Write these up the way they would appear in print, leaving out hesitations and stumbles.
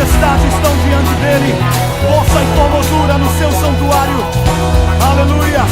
majestade estão diante dele, força e formosura no seu santuário. Aleluia.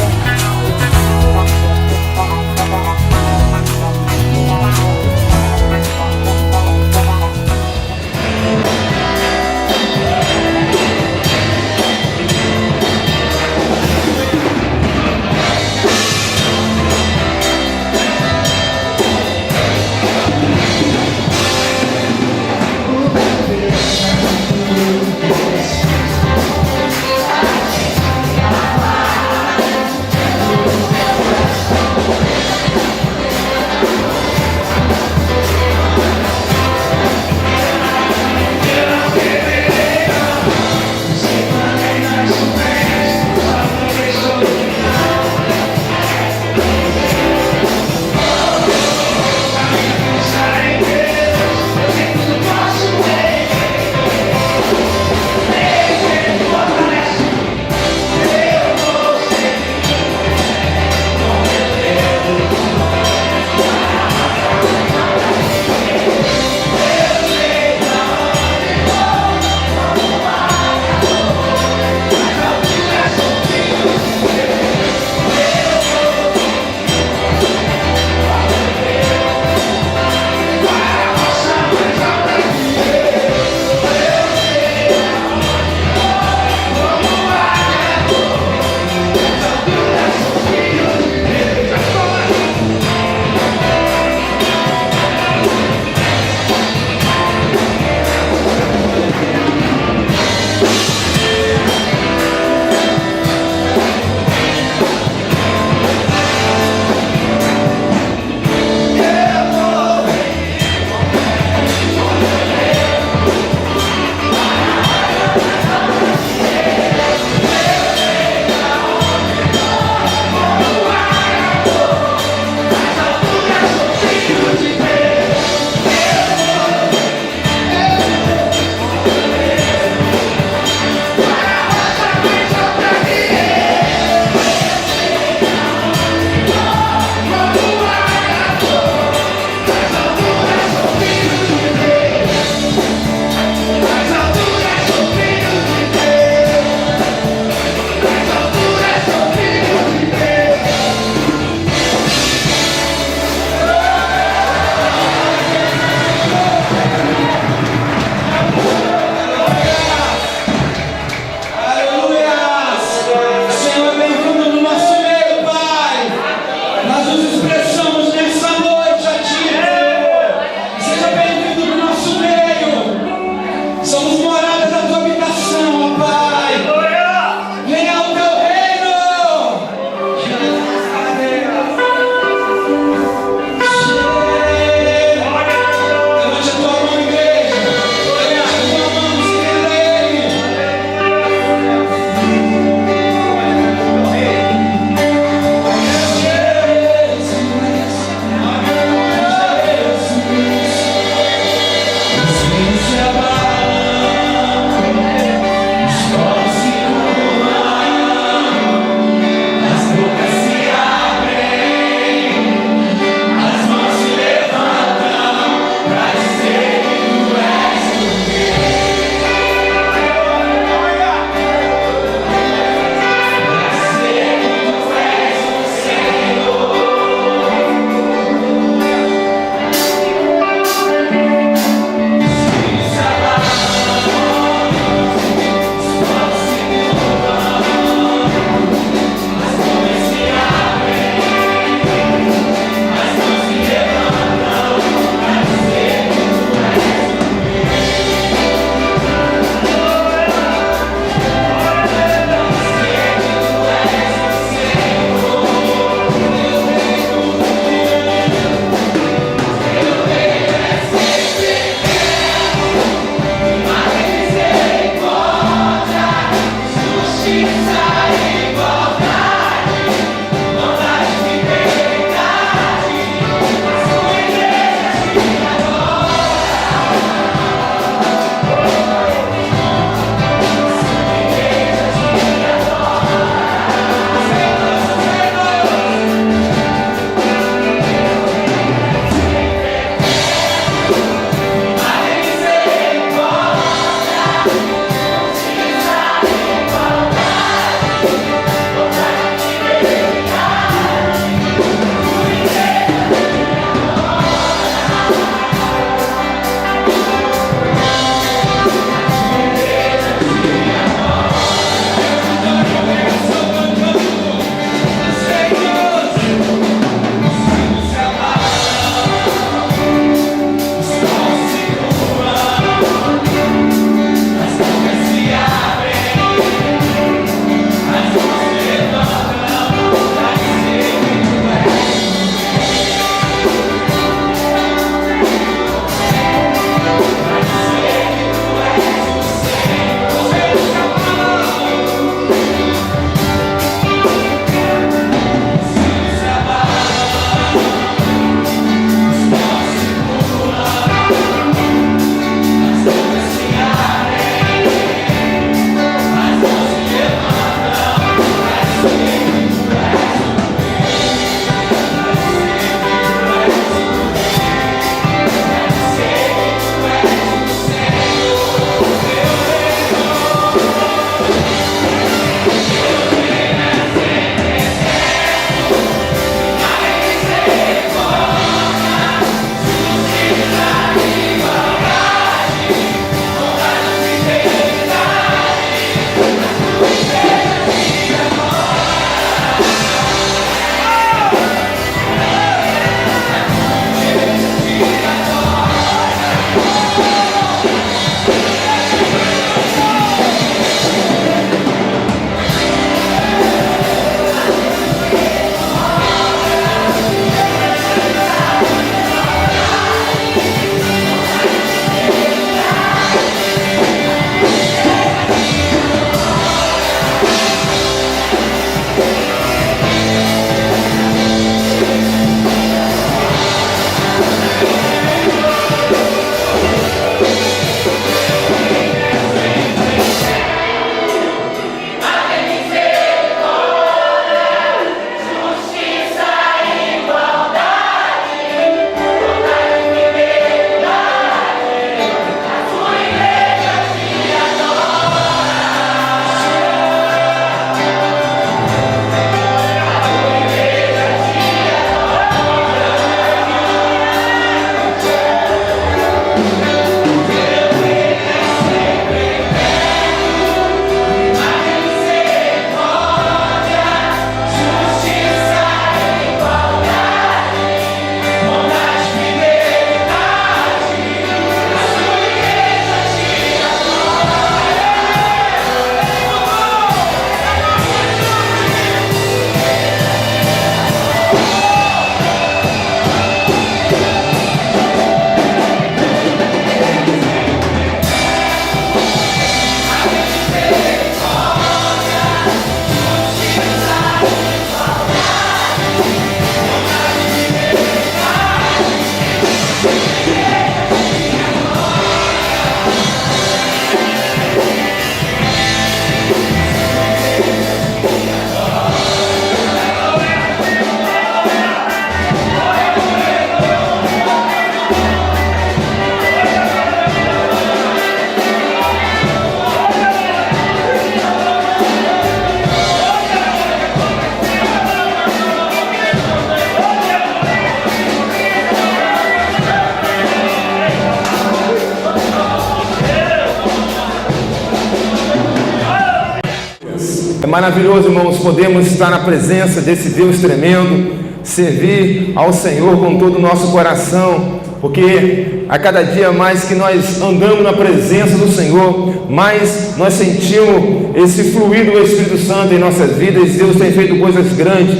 maravilhoso, irmãos, podemos estar na presença desse Deus tremendo, servir ao Senhor com todo o nosso coração, porque a cada dia mais que nós andamos na presença do Senhor, mais nós sentimos esse fluir do Espírito Santo em nossas vidas. Deus tem feito coisas grandes,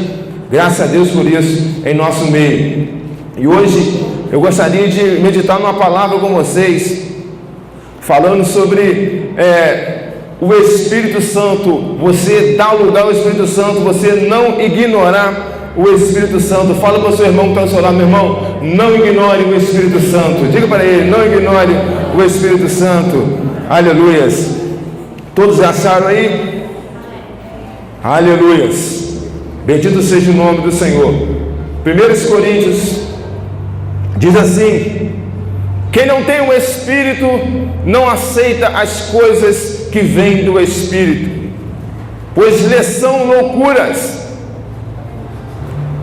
graças a Deus por isso, em nosso meio. E hoje eu gostaria de meditar numa palavra com vocês, falando sobre o Espírito Santo. Você dá lugar ao Espírito Santo, você não ignorar o Espírito Santo. Fala para o seu irmão que está ao seu lado: meu irmão, não ignore o Espírito Santo. Diga para ele: não ignore o Espírito Santo. Aleluias. Todos acharam aí? Aleluias. Bendito seja o nome do Senhor. 1 Coríntios diz assim: quem não tem o Espírito não aceita as coisas que vêm do Espírito, pois lhes são loucuras,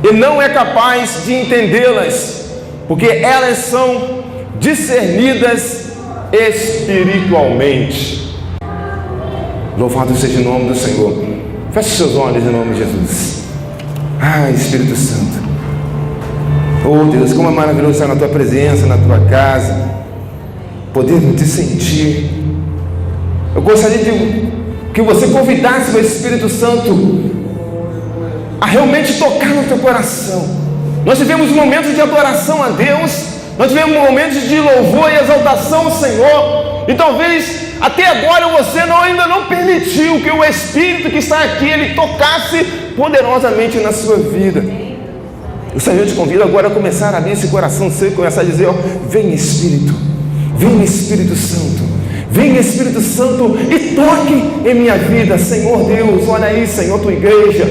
e não é capaz de entendê-las, porque elas são discernidas espiritualmente. Louvado seja o nome do Senhor. Feche seus olhos em nome de Jesus. Espírito Santo, oh Deus, como é maravilhoso estar na tua presença, na tua casa, poder te sentir. Eu gostaria de que você convidasse o Espírito Santo a realmente tocar no teu coração. Nós tivemos momentos de adoração a Deus, nós tivemos momentos de louvor e exaltação ao Senhor, e talvez até agora você ainda não permitiu que o Espírito que está aqui, ele tocasse poderosamente na sua vida. O Senhor te convida agora a começar a abrir esse coração seu e começar a dizer: vem Espírito, vem Espírito Santo, vem Espírito Santo e toque em minha vida. Senhor Deus, olha aí, Senhor, tua igreja.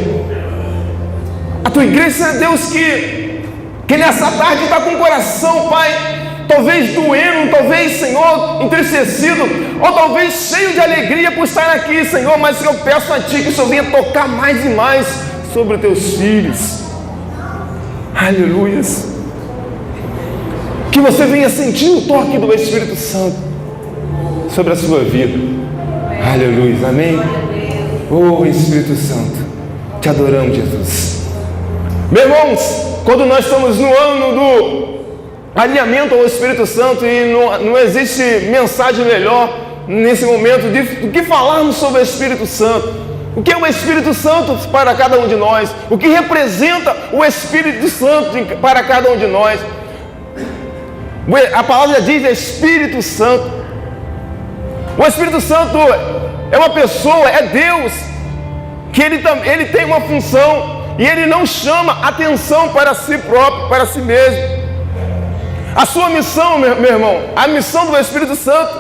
A tua igreja, Deus, que nessa tarde está com o coração, Pai, talvez doendo, talvez, Senhor, entristecido, ou talvez cheio de alegria por estar aqui, Senhor, mas eu peço a Ti que o Senhor venha tocar mais e mais sobre os Teus filhos. Aleluias. Que você venha sentir o toque do Espírito Santo sobre a sua vida. Aleluia, amém? Oh Espírito Santo, te adoramos, Jesus. Meus irmãos, quando nós estamos no ano do alinhamento ao Espírito Santo, e não existe mensagem melhor nesse momento do que falarmos sobre o Espírito Santo. O que é o Espírito Santo para cada um de nós? O que representa o Espírito Santo para cada um de nós? A palavra diz Espírito Santo. O Espírito Santo é uma pessoa, é Deus, que ele tem uma função, e ele não chama atenção para si próprio, para si mesmo. A sua missão, meu irmão, a missão do Espírito Santo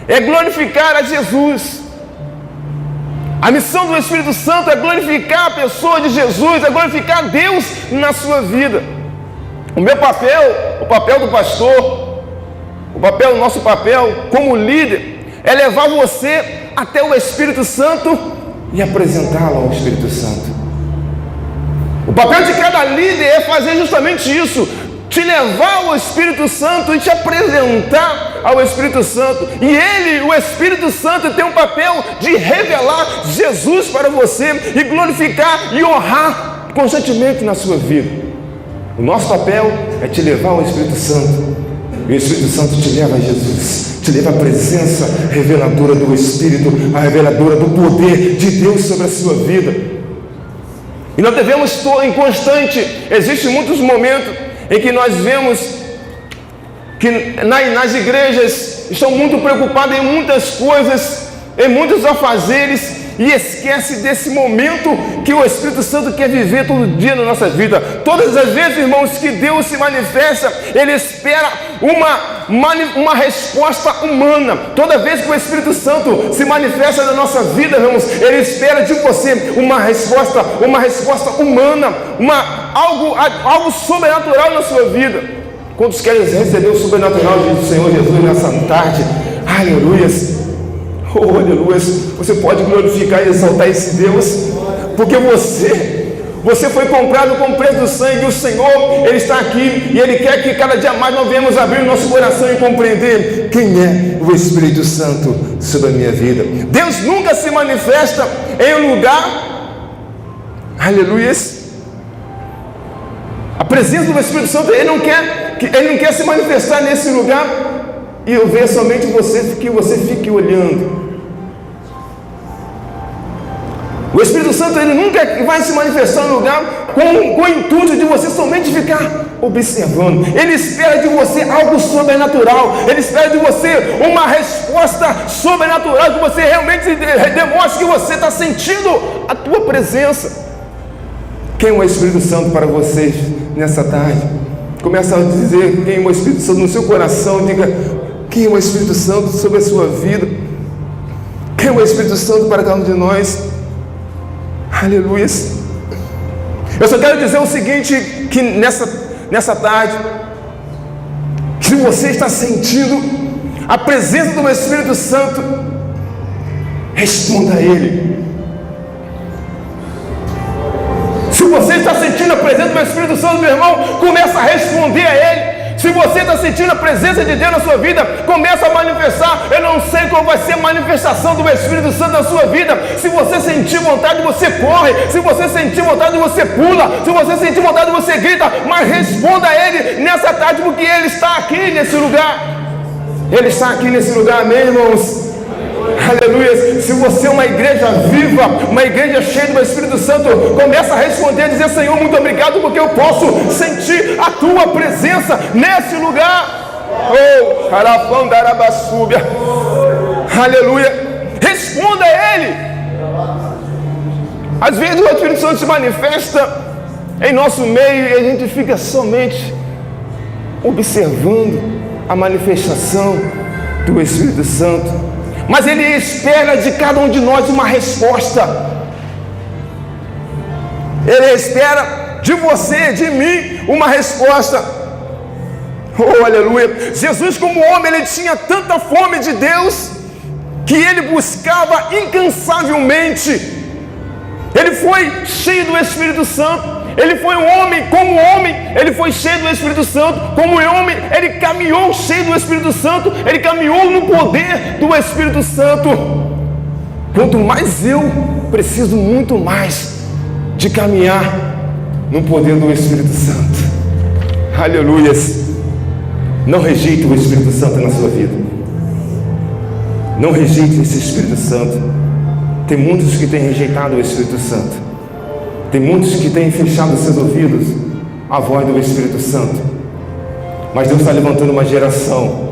é glorificar a Jesus. A missão do Espírito Santo é glorificar a pessoa de Jesus, é glorificar Deus na sua vida. O meu papel, o papel do pastor, o nosso papel como líder, é levar você até o Espírito Santo e apresentá-lo ao Espírito Santo. O papel de cada líder é fazer justamente isso: te levar ao Espírito Santo e te apresentar ao Espírito Santo. E ele, o Espírito Santo, tem um papel de revelar Jesus para você e glorificar e honrar constantemente na sua vida. O nosso papel é te levar ao Espírito Santo, e o Espírito Santo te leva a Jesus, te leva à presença reveladora do Espírito, a reveladora do poder de Deus sobre a sua vida. E nós devemos estar em constante. Existem muitos momentos em que nós vemos que nas igrejas estão muito preocupados em muitas coisas, em muitos afazeres, e esquece desse momento que o Espírito Santo quer viver todo dia na nossa vida. Todas as vezes, irmãos, que Deus se manifesta, Ele espera uma resposta humana. Toda vez que o Espírito Santo se manifesta na nossa vida, irmãos, Ele espera de você uma resposta humana, algo sobrenatural na sua vida. Quantos querem receber o sobrenatural do Senhor Jesus nessa tarde? Aleluias! Oh, aleluia! Você pode glorificar e exaltar esse Deus, porque você Você foi comprado com o preço do sangue. O Senhor, Ele está aqui e Ele quer que cada dia mais nós venhamos abrir o nosso coração e compreender quem é o Espírito Santo sobre a minha vida. Deus nunca se manifesta em um lugar, aleluia, a presença do Espírito Santo, Ele não quer se manifestar nesse lugar e eu ver somente você, que você fique olhando. O Espírito Santo, Ele nunca vai se manifestar no lugar com o intuito de você somente ficar observando. Ele espera de você algo sobrenatural. Ele espera de você uma resposta sobrenatural, que você realmente demonstre que você está sentindo a tua presença. Quem é o Espírito Santo para vocês nessa tarde? Começa a dizer quem é o Espírito Santo no seu coração. Diga quem é o Espírito Santo sobre a sua vida. Quem é o Espírito Santo para cada um de nós? Aleluia. Eu só quero dizer o seguinte, que nessa tarde, se você está sentindo a presença do Espírito Santo, responda a Ele. Se você está sentindo a presença do Espírito Santo, meu irmão, começa a responder a Ele. Se você está sentindo a presença de Deus na sua vida, começa a manifestar. Eu não sei qual vai ser a manifestação do Espírito Santo na sua vida. Se você sentir vontade, você corre. Se você sentir vontade, você pula. Se você sentir vontade, você grita. Mas responda a Ele nessa tarde, porque Ele está aqui nesse lugar. Ele está aqui nesse lugar, amém, irmãos? Aleluia. Se você é uma igreja viva, uma igreja cheia do Espírito Santo, começa a responder, a dizer: Senhor, muito obrigado, porque eu posso sentir a tua presença nesse lugar. Oh, carapão da arabaçúbia. Aleluia. Responda a Ele. Às vezes o Espírito Santo se manifesta em nosso meio e a gente fica somente observando a manifestação do Espírito Santo. Mas Ele espera de cada um de nós uma resposta. Ele espera de você, de mim, uma resposta. Oh, aleluia. Jesus, como homem, Ele tinha tanta fome de Deus, que Ele buscava incansavelmente. Ele foi cheio do Espírito Santo. Ele foi um homem, como homem, Ele foi cheio do Espírito Santo. Como homem, Ele caminhou cheio do Espírito Santo. Ele caminhou no poder do Espírito Santo. Quanto mais eu preciso muito mais de caminhar no poder do Espírito Santo. Aleluias. Não rejeite o Espírito Santo na sua vida. Não rejeite esse Espírito Santo. Tem muitos que têm rejeitado o Espírito Santo. Tem muitos que têm fechado seus ouvidos à voz do Espírito Santo. Mas Deus está levantando uma geração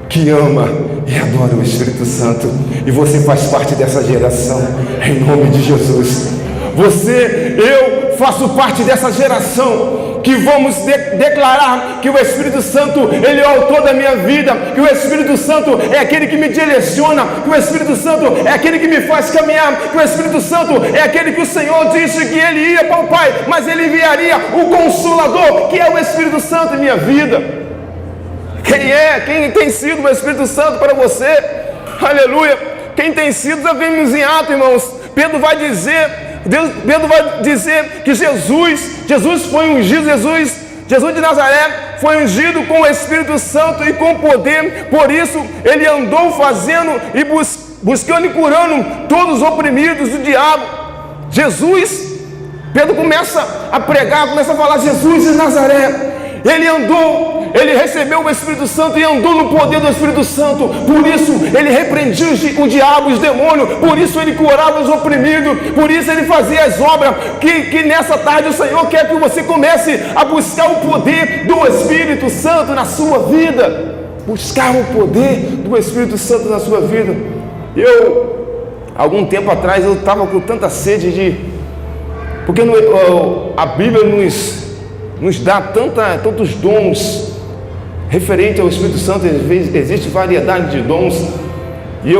que ama e adora o Espírito Santo. E você faz parte dessa geração, em nome de Jesus. Eu faço parte dessa geração que vamos declarar que o Espírito Santo, Ele é o autor da minha vida, que o Espírito Santo é aquele que me direciona, que o Espírito Santo é aquele que me faz caminhar, que o Espírito Santo é aquele que o Senhor disse que Ele ia para o Pai, mas Ele enviaria o Consolador, que é o Espírito Santo em minha vida. Quem tem sido o Espírito Santo para você? Aleluia. Quem tem sido? Já vimos em Atos, irmãos. Pedro vai dizer que Jesus foi ungido, Jesus de Nazaré foi ungido com o Espírito Santo e com poder. Por isso Ele andou fazendo e buscando e curando todos os oprimidos do diabo. Pedro começa a pregar, começa a falar: Jesus de Nazaré. Ele recebeu o Espírito Santo e andou no poder do Espírito Santo. Por isso ele repreendia o diabo, os demônios. Por isso ele curava os oprimidos. Por isso ele fazia as obras. Que nessa tarde o Senhor quer que você comece a buscar o poder do Espírito Santo na sua vida. Buscar o poder do Espírito Santo na sua vida. Algum tempo atrás, eu estava com tanta sede porque a Bíblia nos dá tantos dons referente ao Espírito Santo. Existe variedade de dons. E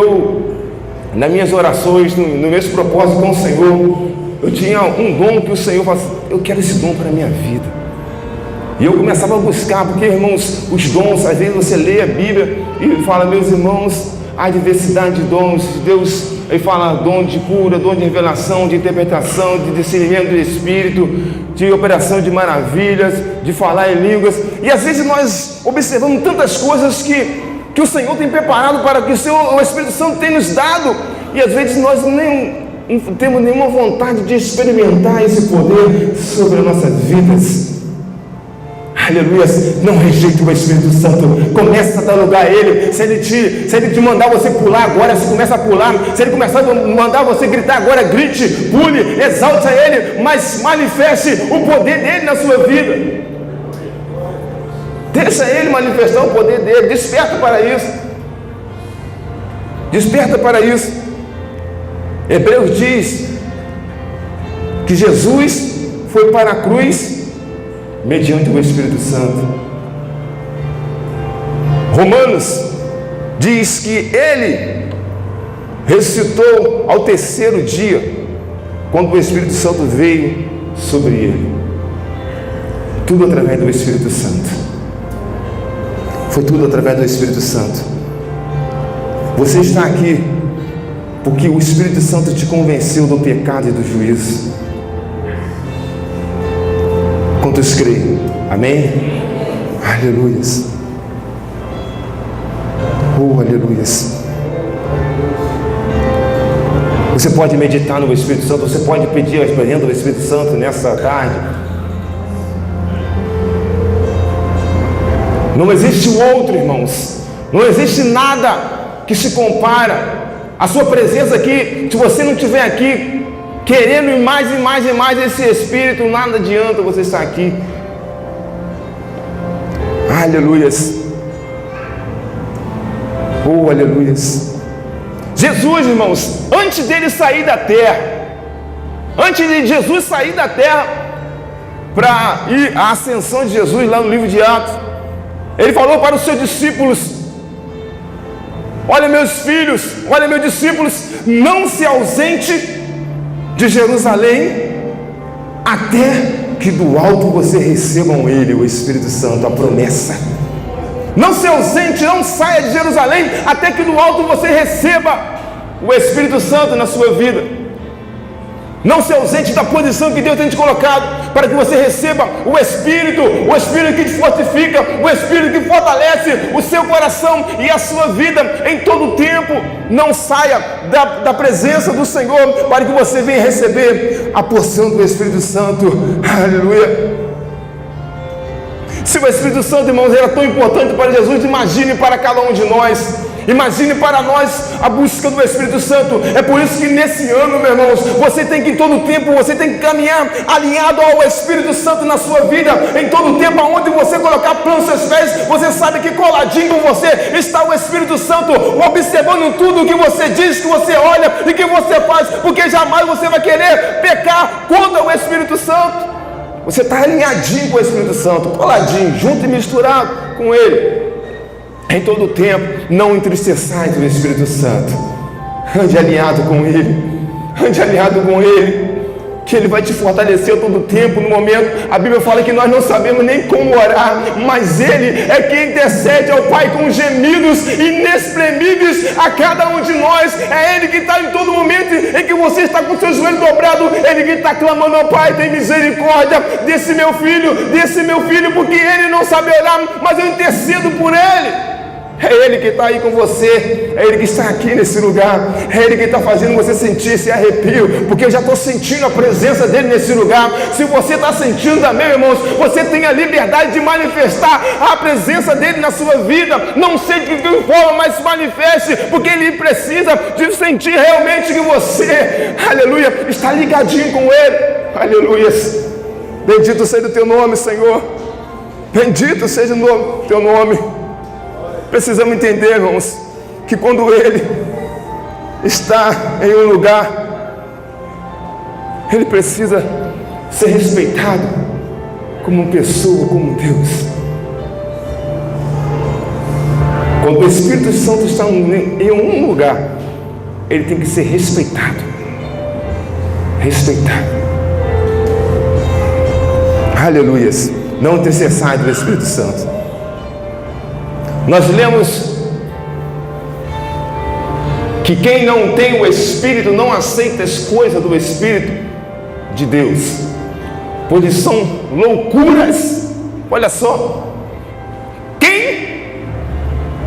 nas minhas orações, no meu propósito com o Senhor, eu tinha um dom que o Senhor falou: eu quero esse dom para a minha vida. E eu começava a buscar, porque, irmãos, os dons, às vezes você lê a Bíblia e fala: meus irmãos, a diversidade de dons. Deus, Ele fala dom de cura, dom de revelação, de interpretação, de discernimento do Espírito, de operação de maravilhas, de falar em línguas. E às vezes nós observamos tantas coisas que o Senhor tem preparado para que o Espírito Santo tem nos dado, e às vezes nós nem temos nenhuma vontade de experimentar esse poder sobre as nossas vidas. Aleluia. Não rejeite o Espírito Santo. Começa a dar lugar a Ele. Se ele te mandar você pular agora, você começa a pular. Se Ele começar a mandar você gritar agora, grite, pule, exalte a Ele, mas manifeste o poder dEle na sua vida. Deixa Ele manifestar o poder dEle. Desperta para isso. Desperta para isso. Hebreus diz que Jesus foi para a cruz mediante o Espírito Santo. Romanos diz que Ele ressuscitou ao terceiro dia, quando o Espírito Santo veio sobre Ele. Tudo através do Espírito Santo. Foi tudo através do Espírito Santo. Você está aqui porque o Espírito Santo te convenceu do pecado e do juízo. Quantos creem? Amém? Aleluias. Oh, aleluias. Você pode meditar no Espírito Santo, você pode pedir a experiência do Espírito Santo nessa tarde. Não existe o outro, irmãos. Não existe nada que se compara. A sua presença aqui, se você não estiver aqui querendo ir mais e mais e mais esse Espírito, nada adianta você estar aqui. Aleluias. Oh, aleluias. Jesus, irmãos, antes dele sair da terra, antes de Jesus sair da terra para ir à ascensão de Jesus lá no livro de Atos, Ele falou para os seus discípulos: olha, meus filhos, olha, meus discípulos, não se ausente de Jerusalém até que do alto você recebam Ele, o Espírito Santo, a promessa. Não se ausente, não saia de Jerusalém até que do alto você receba o Espírito Santo na sua vida. Não se ausente da posição que Deus tem te colocado, para que você receba o Espírito que te fortifica, o Espírito que fortalece o seu coração e a sua vida em todo o tempo. Não saia da presença do Senhor, para que você venha receber a porção do Espírito Santo. Aleluia. Se o Espírito Santo, irmãos, era tão importante para Jesus, imagine para cada um de nós. Imagine para nós a busca do Espírito Santo. É por isso que nesse ano, meus irmãos, você tem que em todo tempo, você tem que caminhar alinhado ao Espírito Santo na sua vida. Em todo tempo, aonde você colocar planos seus pés, você sabe que coladinho com você está o Espírito Santo, observando tudo que você diz, que você olha e que você faz, porque jamais você vai querer pecar contra o Espírito Santo. Você está alinhadinho com o Espírito Santo, coladinho, junto e misturado com Ele. Em todo o tempo, não entristeçais o Espírito Santo. Ande alinhado com Ele. Ande alinhado com Ele, que Ele vai te fortalecer todo o tempo, no momento. A Bíblia fala que nós não sabemos nem como orar, mas Ele é quem intercede ao Pai com gemidos inexprimíveis a cada um de nós. É Ele que está em todo momento em que você está com seu joelho dobrado. Ele que está clamando ao Pai: tem misericórdia desse meu filho, porque ele não sabe orar, mas eu intercedo por ele. É Ele que está aí com você, é Ele que está aqui nesse lugar, é Ele que está fazendo você sentir esse arrepio, porque eu já estou sentindo a presença dEle nesse lugar. Se você está sentindo também, irmãos, você tem a liberdade de manifestar a presença dEle na sua vida. Não sei de que forma, mas manifeste, porque Ele precisa de sentir realmente que você, aleluia, está ligadinho com Ele. Aleluia. Bendito seja o Teu nome, Senhor. Bendito seja o Teu nome. Precisamos entender, irmãos, que quando Ele está em um lugar, Ele precisa ser respeitado como pessoa, como Deus. Quando o Espírito Santo está em um lugar, Ele tem que ser respeitado. Respeitado. Aleluias. Não intercessai do Espírito Santo. Nós lemos que quem não tem o Espírito não aceita as coisas do Espírito de Deus, pois são loucuras. Olha só, quem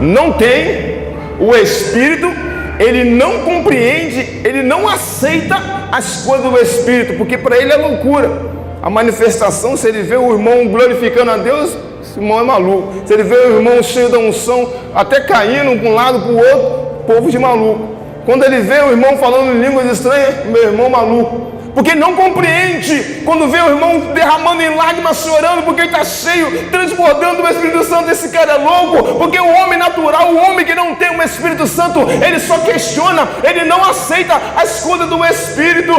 não tem o Espírito, ele não compreende, ele não aceita as coisas do Espírito, porque para ele é loucura. A manifestação, se ele vê o irmão glorificando a Deus, esse irmão é maluco. Se ele vê o irmão cheio da unção, até caindo para um lado para o outro, povo de maluco. Quando ele vê o irmão falando em línguas estranhas, meu irmão maluco. Porque não compreende. Quando vê o irmão derramando em lágrimas, chorando, porque ele está cheio, transbordando do Espírito Santo, esse cara é louco. Porque o homem natural, o homem que não tem o Espírito Santo, ele só questiona, ele não aceita as coisas do Espírito.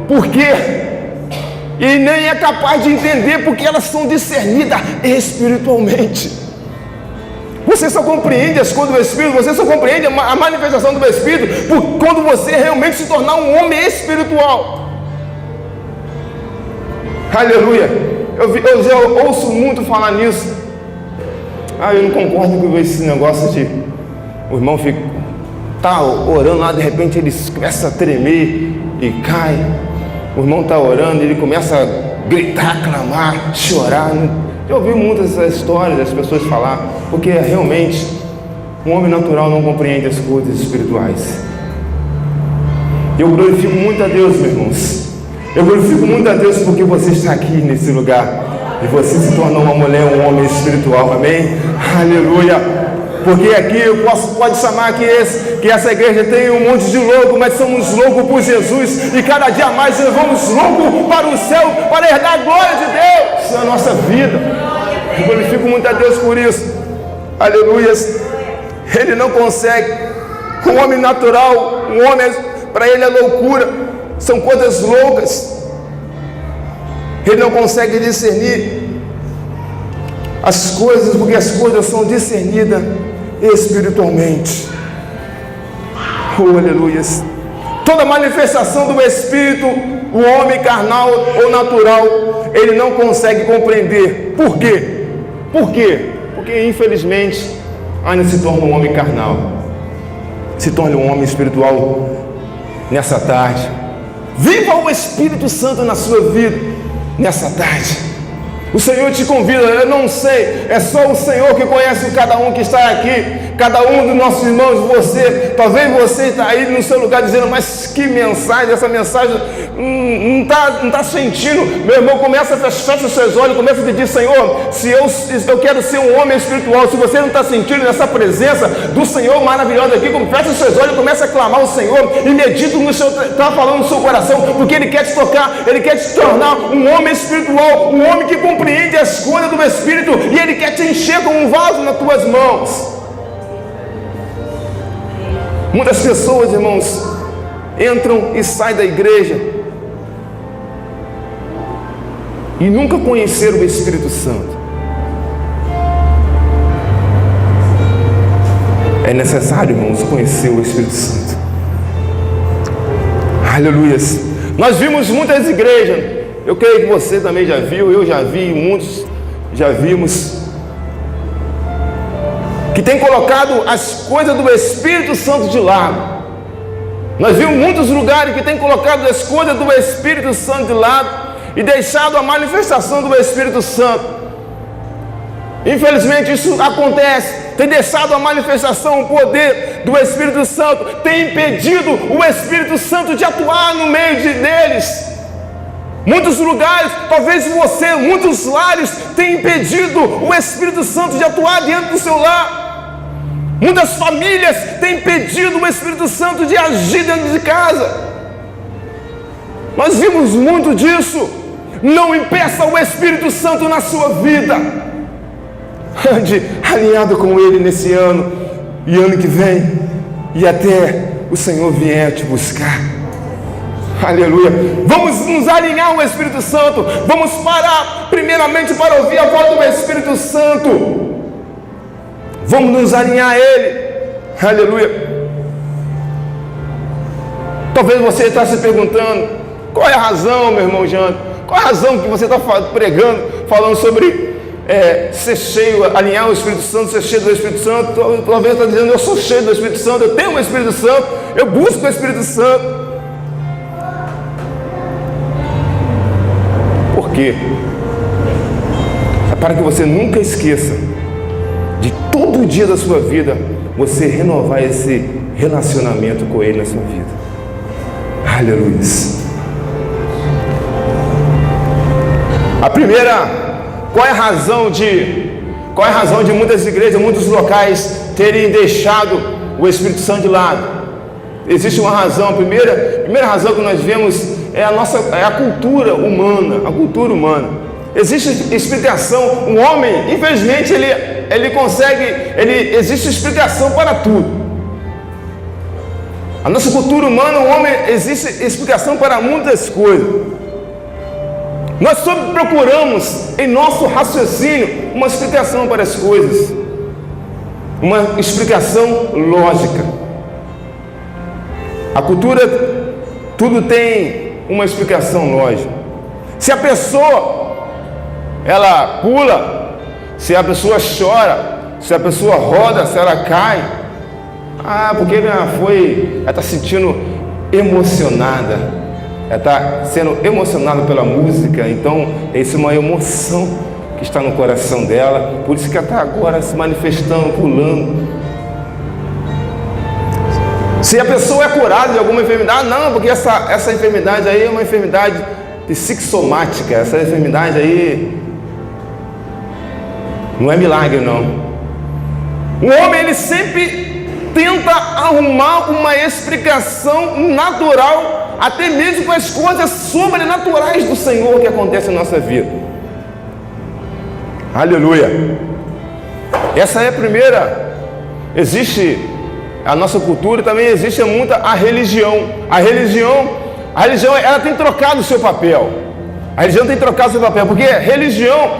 Por quê? E nem é capaz de entender, porque elas são discernidas espiritualmente. Você só compreende as coisas do Espírito, você só compreende a manifestação do Espírito quando você realmente se tornar um homem espiritual. Aleluia. Eu já ouço muito falar nisso. Eu não concordo com esse negócio de o irmão está orando lá, de repente ele começa a tremer e cai. O irmão está orando, ele começa a gritar, clamar, chorar. Já ouvi muitas histórias das pessoas falar, porque realmente um homem natural não compreende as coisas espirituais. Eu glorifico muito a Deus, meus irmãos. Eu glorifico muito a Deus porque você está aqui nesse lugar e você se tornou uma mulher, um homem espiritual, amém? Aleluia! Porque aqui eu pode chamar que essa igreja tem um monte de louco, mas somos loucos por Jesus e cada dia mais levamos louco para o céu, para herdar a glória de Deus na nossa vida. Eu glorifico muito a Deus por isso. Aleluia. Ele não consegue. Um homem natural, um homem, para ele é loucura, são coisas loucas. Ele não consegue discernir as coisas, porque as coisas são discernidas espiritualmente. Oh, aleluia. Toda manifestação do Espírito, o homem carnal ou natural, ele não consegue compreender. Por quê? Por quê? Porque infelizmente ainda se torna um homem carnal, se torna um homem espiritual nessa tarde. Viva o Espírito Santo na sua vida nessa tarde. O Senhor te convida, eu não sei, é só o Senhor que conhece cada um que está aqui, cada um dos nossos irmãos, você, talvez você está aí no seu lugar dizendo, mas que mensagem, essa mensagem não está sentindo. Meu irmão, fecha os seus olhos, começa a pedir, Senhor, se eu quero ser um homem espiritual, se você não está sentindo essa presença do Senhor maravilhosa aqui, fecha os seus olhos, começa a clamar ao Senhor e medita no seu, está falando no seu coração, porque Ele quer te tocar, Ele quer te tornar um homem espiritual, um homem que compreende as coisas do Espírito, e Ele quer te encher como um vaso nas tuas mãos. Muitas pessoas, irmãos, entram e saem da igreja e nunca conheceram o Espírito Santo. É necessário, irmãos, conhecer o Espírito Santo. Aleluia. Nós vimos muitas igrejas, eu creio que você também já viu, eu já vi, muitos já vimos, que tem colocado as coisas do Espírito Santo de lado. Nós vimos muitos lugares que tem colocado as coisas do Espírito Santo de lado e deixado a manifestação do Espírito Santo. Infelizmente isso acontece, tem deixado a manifestação, o poder do Espírito Santo, tem impedido o Espírito Santo de atuar no meio deles. Muitos lugares, talvez você, muitos lares, têm impedido o Espírito Santo de atuar dentro do seu lar. Muitas famílias têm impedido o Espírito Santo de agir dentro de casa. Nós vimos muito disso. Não impeça o Espírito Santo na sua vida. Ande alinhado com Ele nesse ano e ano que vem, e até o Senhor vier te buscar. Aleluia. Vamos nos alinhar ao Espírito Santo. Vamos parar primeiramente para ouvir a voz do Espírito Santo. Vamos nos alinhar a Ele. Aleluia. Talvez você está se perguntando, qual é a razão, meu irmão Jean? Qual é a razão que você está pregando, falando sobre ser cheio, alinhar o Espírito Santo, ser cheio do Espírito Santo. Talvez está dizendo, eu sou cheio do Espírito Santo, eu tenho o Espírito Santo, eu busco o Espírito Santo. Por quê? É para que você nunca esqueça de todo dia da sua vida você renovar esse relacionamento com Ele na sua vida. Aleluia. A primeira, qual é a razão de muitas igrejas, muitos locais terem deixado o Espírito Santo de lado? Existe uma razão. A primeira razão que nós vemos é a cultura humana. Existe explicação. Um homem, infelizmente, existe explicação para tudo. A nossa cultura humana, o homem, existe explicação para muitas coisas. Nós só procuramos em nosso raciocínio uma explicação para as coisas, uma explicação lógica. A cultura, tudo tem uma explicação lógica. Se a pessoa, ela pula, se a pessoa chora, se a pessoa roda, se ela cai, porque ela está se sentindo emocionada. Ela está sendo emocionada pela música, então isso é uma emoção que está no coração dela, por isso que ela está agora se manifestando, pulando. Se a pessoa é curada de alguma enfermidade, não, porque essa enfermidade aí é uma enfermidade psicossomática, essa enfermidade aí não é milagre, não. O homem, ele sempre tenta arrumar uma explicação natural, até mesmo para as coisas sobrenaturais do Senhor que acontecem na nossa vida. Aleluia. Essa é a primeira. Existe a nossa cultura, também existe muita a religião. A religião, ela tem trocado o seu papel. A religião tem trocado o seu papel, porque religião,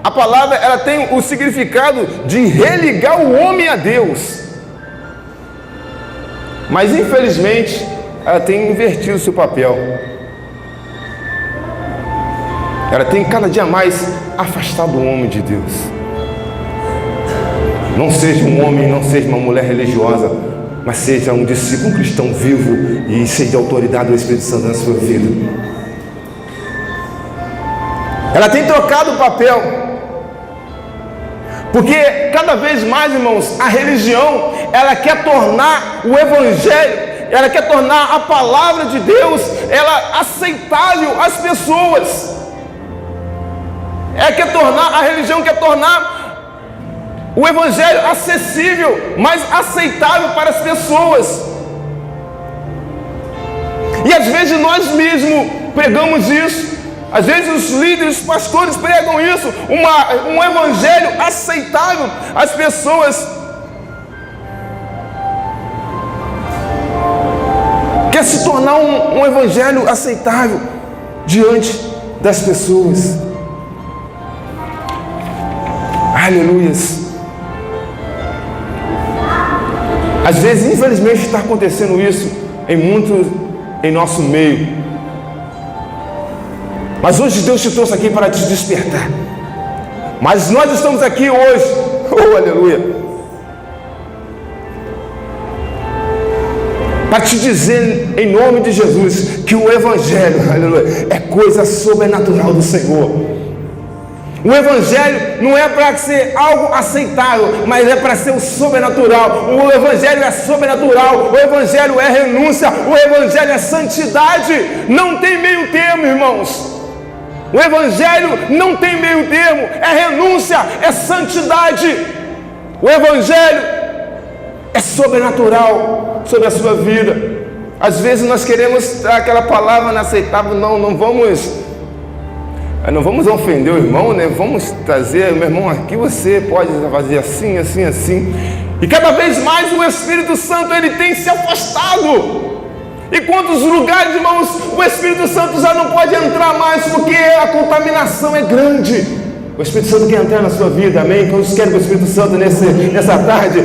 a palavra, ela tem o significado de religar o homem a Deus. Mas infelizmente ela tem invertido o seu papel. Ela tem cada dia mais afastado o homem de Deus. Não seja um homem, não seja uma mulher religiosa, mas seja um discípulo cristão vivo e seja autoridade do Espírito Santo na sua vida. Ela tem trocado o papel, porque cada vez mais, irmãos, a religião, ela quer tornar o Evangelho, ela quer tornar a palavra de Deus, ela aceitável às pessoas. A religião quer tornar o Evangelho acessível, mais aceitável para as pessoas. E às vezes nós mesmos pregamos isso. Às vezes os líderes, os pastores pregam isso, um evangelho aceitável às pessoas. Quer se tornar um evangelho aceitável diante das pessoas. Aleluias. Às vezes, infelizmente, está acontecendo isso em nosso meio. Mas hoje Deus te trouxe aqui para te despertar. Mas nós estamos aqui hoje, aleluia, para te dizer em nome de Jesus que o Evangelho, aleluia, é coisa sobrenatural do Senhor. O Evangelho não é para ser algo aceitável, mas é para ser o sobrenatural. O Evangelho é sobrenatural, o Evangelho é renúncia, o Evangelho é santidade. Não tem meio termo, irmãos. O Evangelho não tem meio termo, é renúncia, é santidade. O Evangelho é sobrenatural sobre a sua vida. Às vezes nós queremos dar aquela palavra inaceitável, não vamos ofender o irmão, né? Vamos trazer, meu irmão, aqui você pode fazer assim, assim, assim. E cada vez mais o Espírito Santo, ele tem se afastado. E quantos lugares, irmãos, o Espírito Santo já não pode entrar mais, porque a contaminação é grande. O Espírito Santo quer entrar na sua vida, amém? Quantos querem que o Espírito Santo nessa tarde?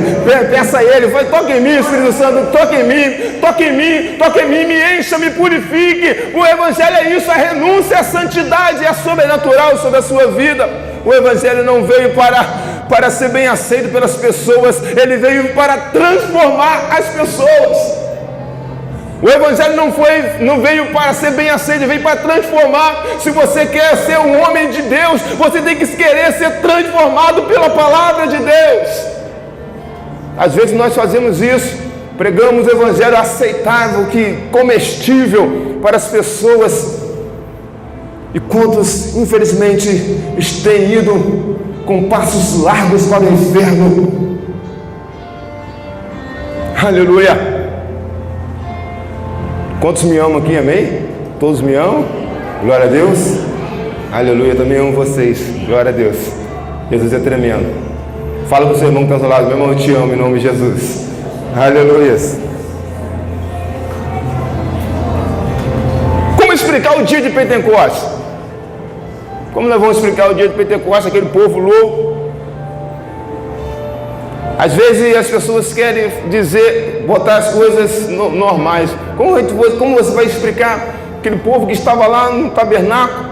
Peça a Ele, vai, toque em mim, Espírito Santo, toque em mim, toque em mim, toque em mim, me encha, me purifique. O Evangelho é isso, a renúncia, a santidade, é sobrenatural sobre a sua vida. O Evangelho não veio para ser bem aceito pelas pessoas, ele veio para transformar as pessoas. O Evangelho não veio para ser bem aceito, veio para transformar. Se você quer ser um homem de Deus, você tem que querer ser transformado pela palavra de Deus. Às vezes nós fazemos isso, pregamos o Evangelho aceitável, comestível para as pessoas. E quantos, infelizmente, têm ido com passos largos para o inferno? Aleluia! Quantos me amam aqui, amém? Todos me amam? Glória a Deus. Aleluia, eu também amo vocês. Glória a Deus. Jesus é tremendo. Fala para o seu irmão que está ao seu lado: meu irmão, eu te amo em nome de Jesus. Aleluia. Como explicar o dia de Pentecostes? Como nós vamos explicar o dia de Pentecostes, aquele povo louco? Às vezes as pessoas querem botar as coisas normais. Como você vai explicar aquele povo que estava lá no tabernáculo,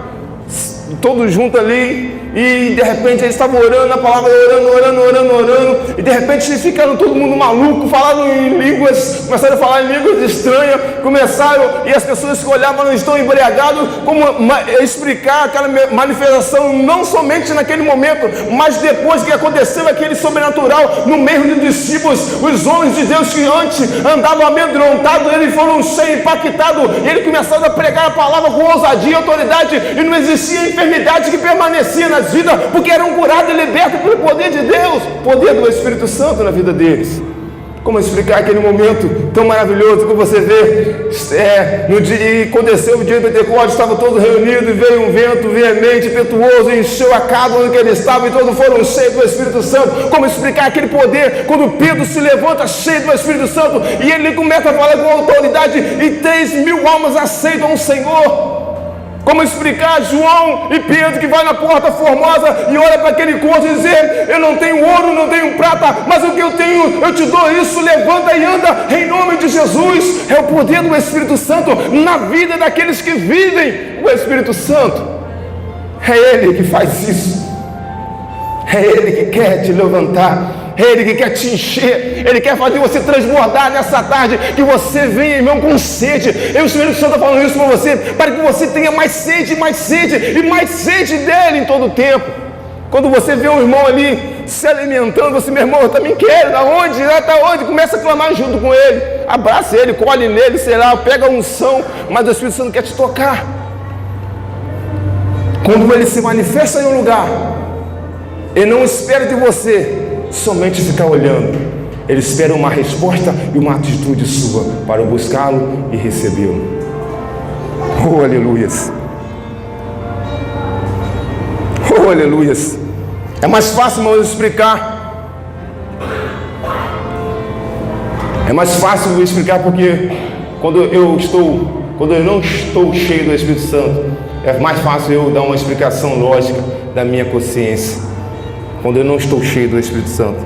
todos juntos ali, e de repente eles estavam orando a palavra, orando, e de repente eles ficaram todo mundo maluco, falaram em línguas, começaram a falar em línguas estranhas, e as pessoas que olhavam não estão embriagados, como explicar aquela manifestação não somente naquele momento, mas depois que aconteceu aquele sobrenatural no meio dos discípulos. Os homens de Deus que antes andavam amedrontados, eles foram cheios, impactados, e eles começaram a pregar a palavra com ousadia e autoridade, e não existia enfermidade que permanecia nas vidas, porque eram curados e libertos pelo poder de Deus, poder do Espírito Santo na vida deles. Como explicar aquele momento tão maravilhoso que você vê no dia, e aconteceu o dia do Pentecostes, estavam todos reunidos, e veio um vento veemente, impetuoso, e encheu a casa onde eles estavam, e todos foram cheios do Espírito Santo. Como explicar aquele poder, quando Pedro se levanta cheio do Espírito Santo, e ele começa a falar com autoridade, e 3.000 almas aceitam o Senhor. Como explicar João e Pedro que vai na Porta Formosa e olha para aquele cônjuge e dizer: eu não tenho ouro, não tenho prata, mas o que eu tenho, eu te dou isso, levanta e anda em nome de Jesus. É o poder do Espírito Santo na vida daqueles que vivem o Espírito Santo. É Ele que faz isso. É Ele que quer te levantar. É Ele que quer te encher, Ele quer fazer você transbordar nessa tarde, que você venha, irmão, com sede. E o Espírito Santo está falando isso para você, para que você tenha mais sede e mais sede dEle em todo o tempo. Quando você vê um irmão ali se alimentando, você: meu irmão, eu também quero. Da onde? Está onde? Começa a clamar junto com ele, abraça ele, colhe nele, sei lá, pega a unção, mas o Espírito Santo quer te tocar. Quando Ele se manifesta em um lugar, Ele não espera de você somente ficar olhando. Ele espera uma resposta e uma atitude sua para buscá-lo e recebê-lo. Oh, aleluias! Oh, aleluias! É mais fácil, irmão, explicar. É mais fácil explicar porque quando eu não estou cheio do Espírito Santo, é mais fácil eu dar uma explicação lógica da minha consciência. Quando eu não estou cheio do Espírito Santo,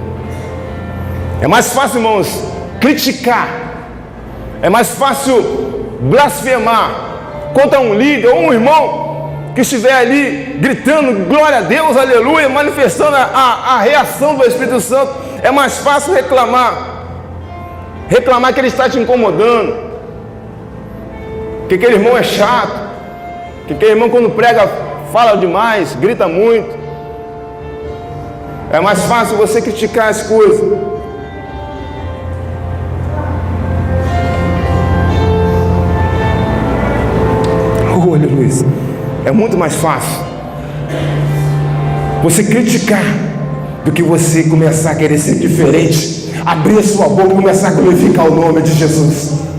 é mais fácil, irmãos, criticar. É mais fácil blasfemar contra um líder ou um irmão que estiver ali gritando glória a Deus, aleluia, manifestando a reação do Espírito Santo. É mais fácil reclamar que ele está te incomodando, que aquele irmão é chato, que aquele irmão quando prega fala demais, grita muito. É mais fácil você criticar as coisas. Oh, aleluia. É muito mais fácil você criticar do que você começar a querer ser diferente, abrir a sua boca e começar a glorificar o nome de Jesus.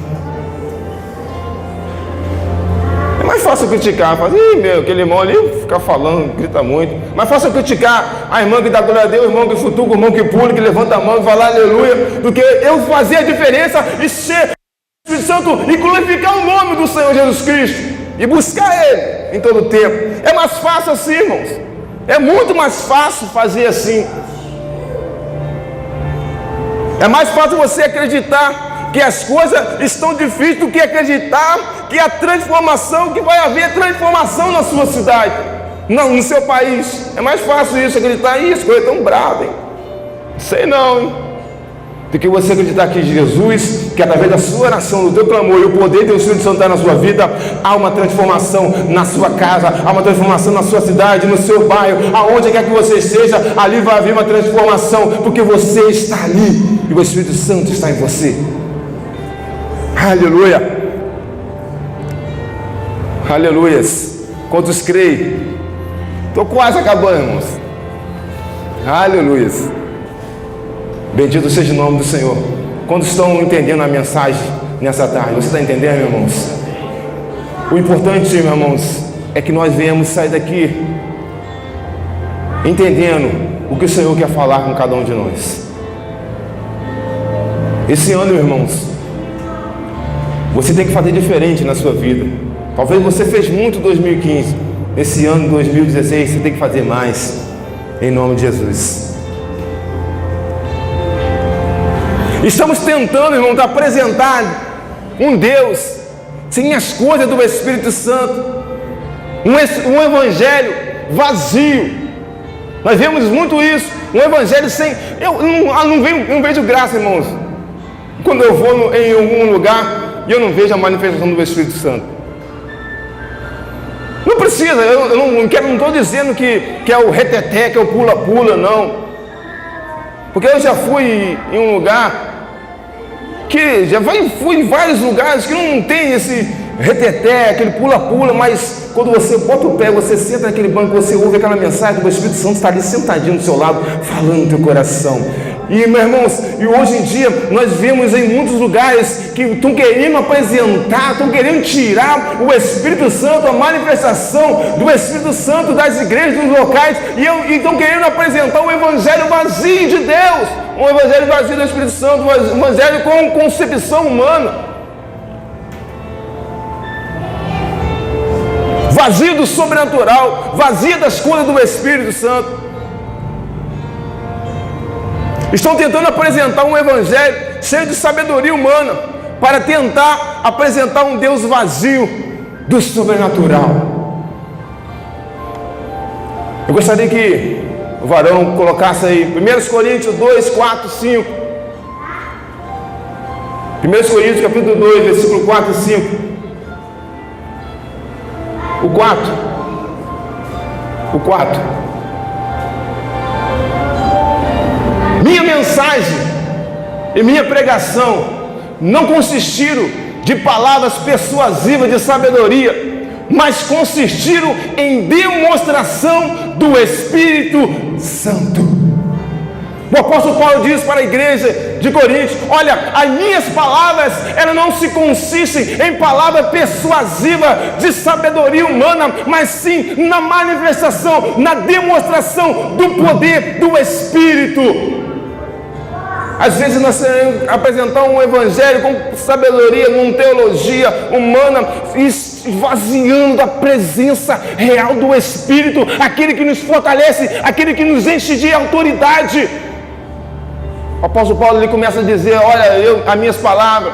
É mais fácil criticar, fazer, aquele irmão ali ficar falando, grita muito. Mais fácil criticar a irmã que dá glória a Deus, o irmão que futuca, o irmão que pula, que levanta a mão e fala aleluia, do que eu fazer a diferença e ser o Espírito Santo e glorificar o nome do Senhor Jesus Cristo e buscar Ele em todo o tempo. É mais fácil assim, irmãos. É muito mais fácil fazer assim. É mais fácil você acreditar que as coisas estão difíceis do que acreditar que a transformação, que vai haver transformação na sua cidade, não, no seu país. É mais fácil isso, acreditar isso, coisa tão brava, hein? Sei não, hein? Do que você acreditar que Jesus, que através da sua oração, do teu clamor e o poder do Espírito Santo na sua vida, há uma transformação na sua casa, há uma transformação na sua cidade, no seu bairro, aonde quer que você esteja, ali vai haver uma transformação, porque você está ali e o Espírito Santo está em você. Aleluia! Aleluias! Quantos creem? Estou quase acabando, irmãos. Aleluias! Bendito seja o nome do Senhor. Quantos estão entendendo a mensagem nessa tarde? Você está entendendo, meus irmãos? O importante, meus irmãos, é que nós venhamos sair daqui entendendo o que o Senhor quer falar com cada um de nós. Esse ano, meus irmãos, você tem que fazer diferente na sua vida. Talvez você fez muito em 2015. Esse ano, 2016, você tem que fazer mais. Em nome de Jesus. Estamos tentando, irmãos, apresentar um Deus sem as coisas do Espírito Santo. Um evangelho vazio. Nós vemos muito isso. Um evangelho sem... Eu não vejo graça, irmãos. Quando eu vou em algum lugar e eu não vejo a manifestação do Espírito Santo. Não precisa, eu não estou dizendo que é o reteté, que é o pula-pula, não. Porque eu já fui em um lugar fui em vários lugares que não tem esse reteté, aquele pula-pula, mas quando você bota o pé, você senta naquele banco, você ouve aquela mensagem, o Espírito Santo está ali sentadinho do seu lado, falando no teu coração. E, meus irmãos, e hoje em dia nós vemos em muitos lugares que estão querendo apresentar, estão querendo tirar o Espírito Santo, a manifestação do Espírito Santo das igrejas, dos locais, e estão querendo apresentar um evangelho vazio de Deus, um evangelho vazio do Espírito Santo, um evangelho com concepção humana, vazio do sobrenatural, vazio das coisas do Espírito Santo. Estão tentando apresentar um evangelho cheio de sabedoria humana para tentar apresentar um Deus vazio do sobrenatural. Eu gostaria que o varão colocasse aí 1 Coríntios 2, 4, 5. 1 Coríntios capítulo 2, versículo 4 e 5. O 4. Minha mensagem e minha pregação não consistiram de palavras persuasivas de sabedoria, mas consistiram em demonstração do Espírito Santo. O apóstolo Paulo diz para a igreja de Coríntios: olha, as minhas palavras, elas não se consistem em palavra persuasiva de sabedoria humana, mas sim na manifestação, na demonstração do poder do Espírito. Às vezes nós queremos apresentar um evangelho com sabedoria, com teologia humana, esvaziando da presença real do Espírito, aquele que nos fortalece, aquele que nos enche de autoridade. O apóstolo Paulo ele começa a dizer: olha, as minhas palavras,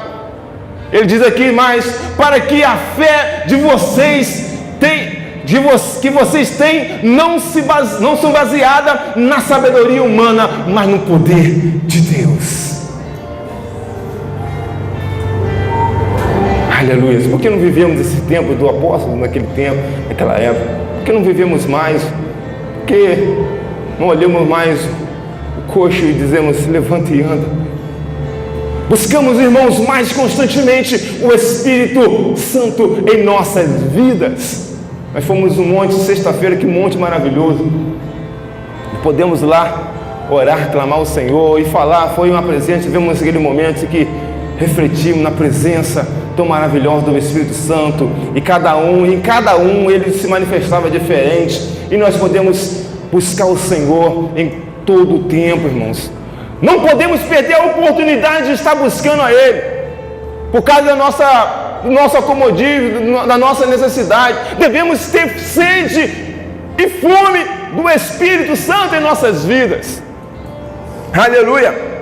ele diz aqui, mas para que a fé de vocês que vocês têm não são baseadas na sabedoria humana, mas no poder de Deus. Aleluia. Por que não vivemos esse tempo do apóstolo naquele tempo, naquela época? Por que não vivemos mais? Por que não olhamos mais o coxo e dizemos: levanta e anda? Buscamos, irmãos, mais constantemente o Espírito Santo em nossas vidas. Nós fomos no monte sexta-feira, que monte maravilhoso. E podemos lá orar, clamar ao Senhor e falar. Foi uma presença, tivemos aquele momento em que refletimos na presença tão maravilhosa do Espírito Santo. E em cada um ele se manifestava diferente. E nós podemos buscar o Senhor em todo o tempo, irmãos. Não podemos perder a oportunidade de estar buscando a Ele, por causa do nosso acomodismo, da nossa necessidade. Devemos ter sede e fome do Espírito Santo em nossas vidas. Aleluia!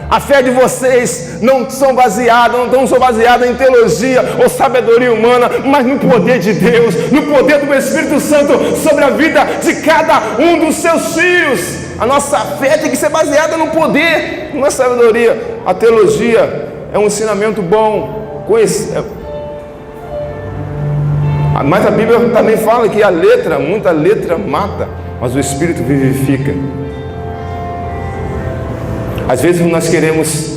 A fé de vocês não são baseadas em teologia ou sabedoria humana, mas no poder de Deus, no poder do Espírito Santo sobre a vida de cada um dos seus filhos. A nossa fé tem que ser baseada no poder, não é sabedoria. A teologia é um ensinamento bom, mas a Bíblia também fala que muita letra mata, mas o Espírito vivifica. Às vezes nós queremos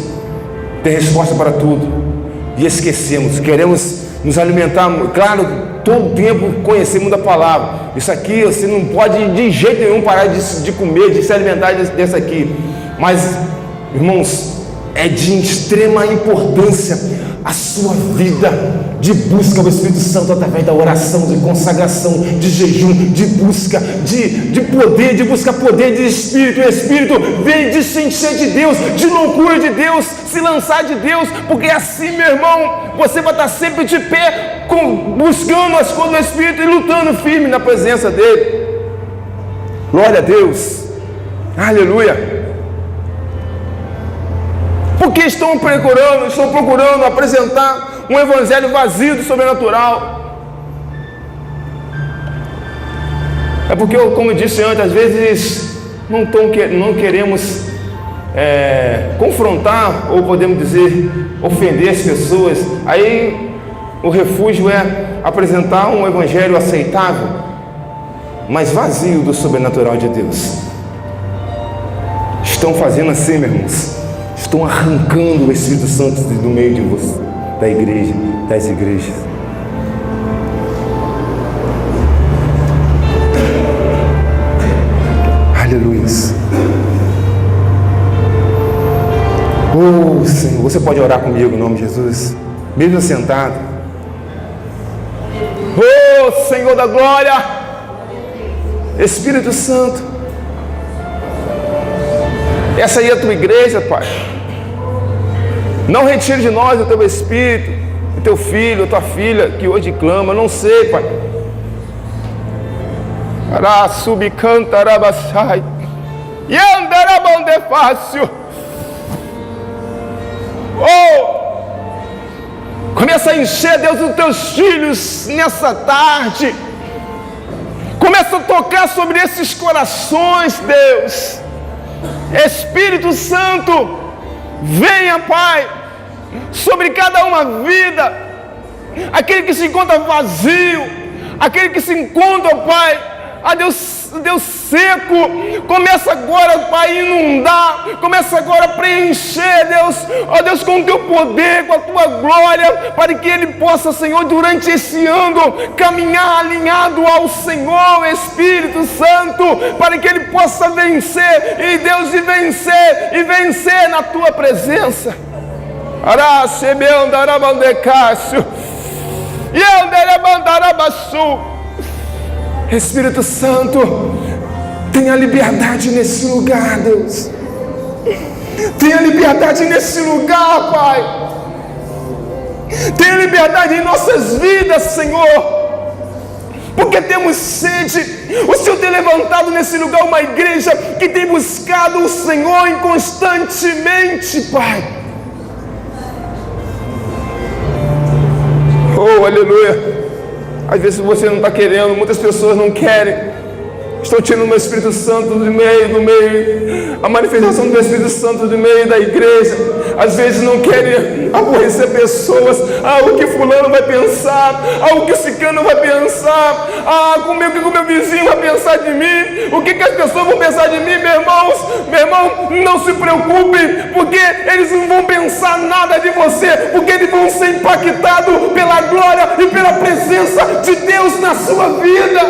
ter resposta para tudo e esquecemos, queremos nos alimentar, claro, todo tempo conhecemos da palavra. Isso aqui você não pode de jeito nenhum parar de comer, de se alimentar dessa aqui. Mas, irmãos, é de extrema importância a sua vida de busca do Espírito Santo através da oração, de consagração, de jejum, de busca, de poder, de buscar poder de Espírito. O Espírito vem de se encher de Deus, de loucura de Deus, se lançar de Deus, porque assim, meu irmão, você vai estar sempre de pé, buscando as coisas do Espírito e lutando firme na presença dEle. Glória a Deus, aleluia. Porque estão procurando apresentar um evangelho vazio do sobrenatural. É porque, como eu disse antes, às vezes não queremos confrontar, ou podemos dizer, ofender as pessoas. Aí o refúgio é apresentar um evangelho aceitável, mas vazio do sobrenatural de Deus. Estão fazendo assim, meus irmãos. Estão arrancando o Espírito Santo do meio de você, da igreja, das igrejas. Aleluia. Oh, Senhor, você pode orar comigo em nome de Jesus, mesmo sentado. Oh, Senhor da glória, Espírito Santo, essa aí é a tua igreja, Pai. Não retire de nós o teu Espírito, o teu filho, a tua filha que hoje clama. Não sei, Pai. Arasubicantarabassai. Yandarabande fácil. Oh! Começa a encher, Deus, os teus filhos nessa tarde. Começa a tocar sobre esses corações, Deus. Espírito Santo, venha, Pai, sobre cada uma vida, aquele que se encontra vazio, aquele que se encontra, Pai, Deus seco, começa agora, Pai, a inundar, começa agora a preencher, Deus, ó Deus, com o teu poder, com a tua glória, para que ele possa, Senhor, durante esse ano, caminhar alinhado ao Senhor, Espírito Santo, para que ele possa vencer, e Deus, e vencer na tua presença. Espírito Santo, tenha liberdade nesse lugar, Deus. Tenha liberdade nesse lugar, Pai. Tenha liberdade em nossas vidas, Senhor, porque temos sede. O Senhor tem levantado nesse lugar uma igreja que tem buscado o Senhor inconstantemente, Pai. Oh, aleluia. Às vezes você não está querendo, muitas pessoas não querem. Estou tirando o meu Espírito Santo do meio, a manifestação do meu Espírito Santo do meio da igreja. Às vezes não querem aborrecer pessoas. O que fulano vai pensar, o que ciclano vai pensar, o que o meu vizinho vai pensar de mim, o que as pessoas vão pensar de mim, meu irmão, não se preocupe, porque eles não vão pensar nada de você, porque eles vão ser impactados pela glória e pela presença de Deus na sua vida.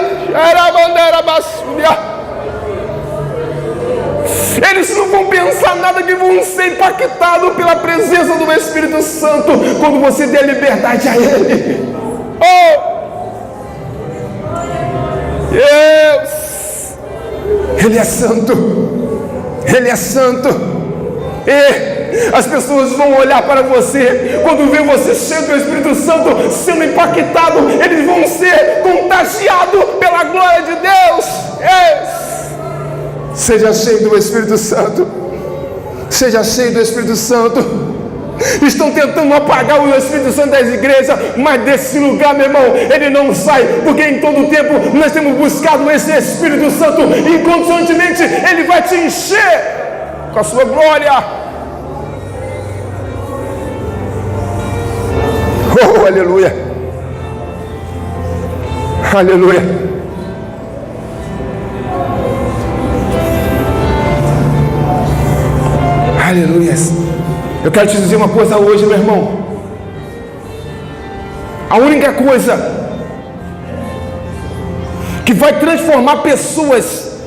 Eles não vão pensar nada, que vão ser impactados pela presença do Espírito Santo quando você der liberdade a Ele. Oh! Deus! Ele é santo. Ele é santo. As pessoas vão olhar para você, quando vê você cheio do Espírito Santo, sendo impactado, eles vão ser contagiados pela glória de Deus. Seja cheio do Espírito Santo. Seja cheio do Espírito Santo. Estão tentando apagar o Espírito Santo das igrejas, mas desse lugar, meu irmão, ele não sai, porque em todo tempo nós temos buscado esse Espírito Santo, e constantemente ele vai te encher com a sua glória. Oh, aleluia, aleluia. Aleluia. Eu quero te dizer uma coisa hoje, meu irmão. A única coisa que vai transformar pessoas,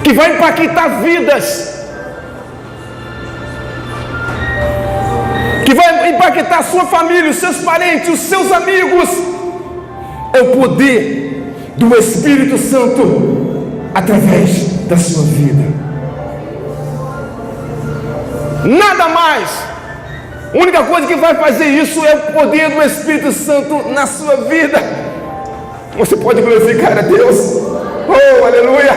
que vai impactar vidas, que vai impactar a sua família, os seus parentes, os seus amigos, é o poder do Espírito Santo através da sua vida. Nada mais. A única coisa que vai fazer isso é o poder do Espírito Santo na sua vida. Você pode glorificar a Deus. Oh, aleluia.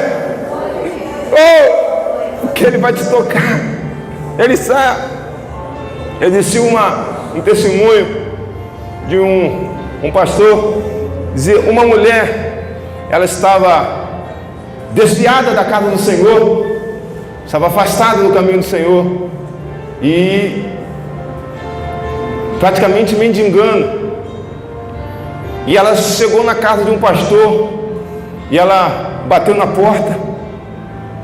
Oh, porque Ele vai te tocar. Ele sabe. Existiu um testemunho de um pastor. Dizia, uma mulher, ela estava desviada da casa do Senhor, estava afastada do caminho do Senhor, e praticamente mendigando. E ela chegou na casa de um pastor e ela bateu na porta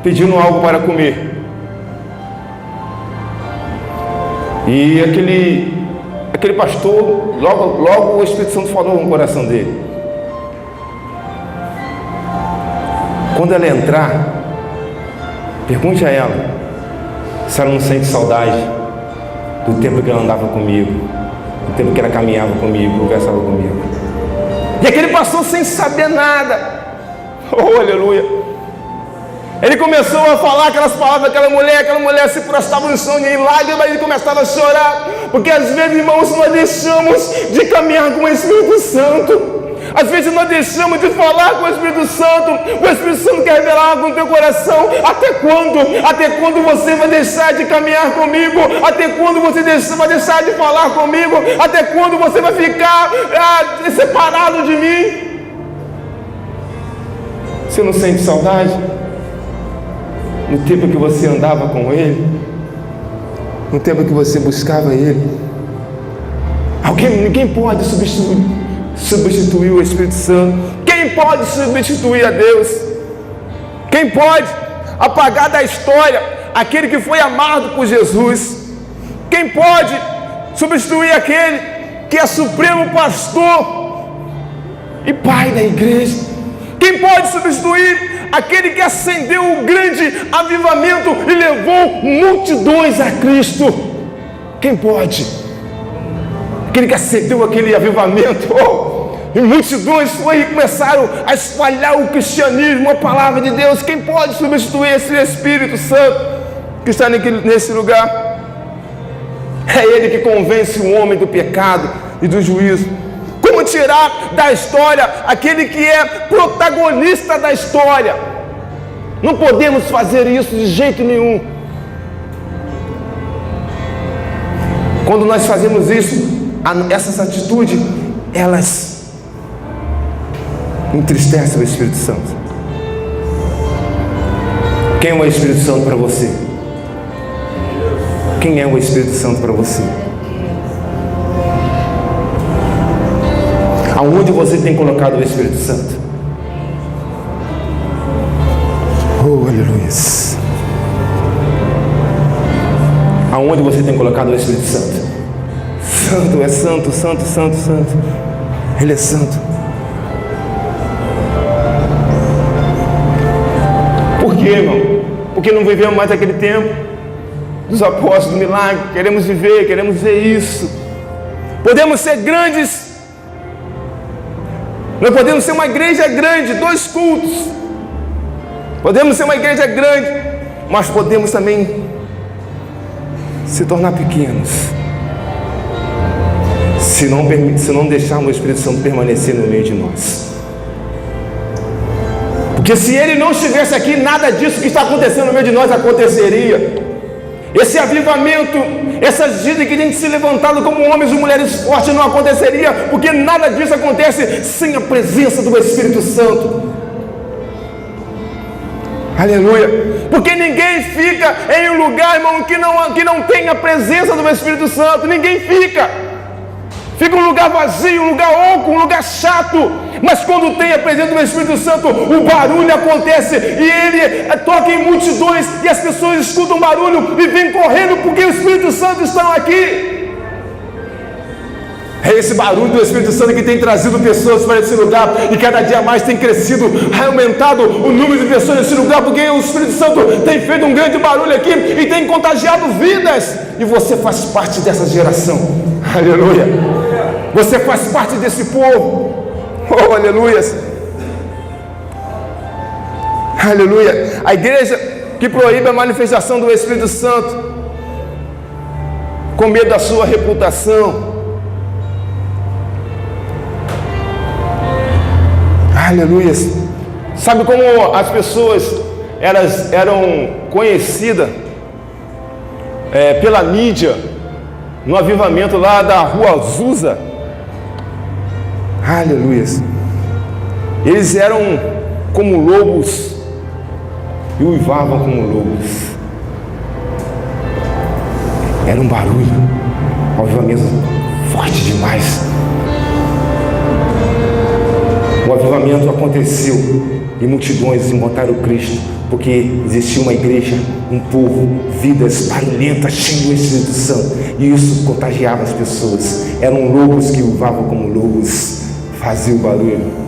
pedindo algo para comer. E aquele pastor, logo o Espírito Santo falou no coração dele: quando ela entrar, pergunte a ela se ela não sente saudade do tempo que ela andava comigo, do tempo que ela caminhava comigo, conversava comigo. E aquele pastor, sem saber nada, oh aleluia, ele começou a falar aquelas palavras daquela mulher se prostrava no chão em lágrimas, e ele começava a chorar, porque às vezes, irmãos, nós deixamos de caminhar com o Espírito Santo. Às vezes nós deixamos de falar com o Espírito Santo. O Espírito Santo quer revelar algo no teu coração. Até quando? Até quando você vai deixar de caminhar comigo? Até quando você vai deixar de falar comigo? Até quando você vai ficar separado de mim? Você não sente saudade? No tempo que você andava com Ele, no tempo que você buscava Ele, ninguém pode substituir o Espírito Santo. Quem pode substituir a Deus? Quem pode apagar da história aquele que foi amado por Jesus? Quem pode substituir aquele que é supremo pastor e pai da igreja? Quem pode substituir aquele que acendeu o grande avivamento e levou multidões a Cristo? Quem pode? Aquele que acendeu aquele avivamento, e multidões começaram a espalhar o cristianismo, a palavra de Deus. Quem pode substituir esse Espírito Santo que está nesse lugar? É Ele que convence o homem do pecado e do juízo. Como tirar da história aquele que é protagonista da história? Não podemos fazer isso de jeito nenhum. Quando nós fazemos isso, essas atitudes, elas entristecem o Espírito Santo. Quem é o Espírito Santo para você? Quem é o Espírito Santo para você? Aonde você tem colocado o Espírito Santo? Oh, aleluia. Aonde você tem colocado o Espírito Santo? Santo, é santo, santo, santo, santo. Ele é santo. Por quê, irmão? Porque não vivemos mais aquele tempo dos apóstolos, do milagre. Queremos ver isso. Podemos ser grandes. Nós podemos ser uma igreja grande, 2 cultos. Podemos ser uma igreja grande, mas podemos também se tornar pequenos, se não deixarmos o Espírito Santo permanecer no meio de nós. Porque se ele não estivesse aqui, nada disso que está acontecendo no meio de nós aconteceria. Esse avivamento, essas vidas que tem se levantado como homens e mulheres fortes não aconteceria, porque nada disso acontece sem a presença do Espírito Santo. Aleluia. Porque ninguém fica em um lugar, irmão, que não tem a presença do Espírito Santo. Ninguém fica. Fica um lugar vazio, um lugar oco, um lugar chato. Mas quando tem a presença do Espírito Santo, o barulho acontece e ele toca em multidões e as pessoas escutam o barulho e vêm correndo porque o Espírito Santo está aqui. É esse barulho do Espírito Santo que tem trazido pessoas para esse lugar e cada dia mais tem crescido, aumentado o número de pessoas nesse lugar, porque o Espírito Santo tem feito um grande barulho aqui e tem contagiado vidas, e você faz parte dessa geração. Aleluia. Você faz parte desse povo. Oh, aleluia. Aleluia. A igreja que proíbe a manifestação do Espírito Santo com medo da sua reputação. Aleluia. Sabe como as pessoas elas eram conhecidas pela mídia no avivamento lá da Rua Azusa? Aleluia. Eles eram como lobos e uivavam como lobos. Era um barulho, um avivamento forte demais. O avivamento aconteceu e multidões encontraram Cristo, porque existia uma igreja, um povo, vidas barulhentas, cheias do Espírito Santo, e isso contagiava as pessoas. Eram lobos que uivavam como lobos, faziam barulho.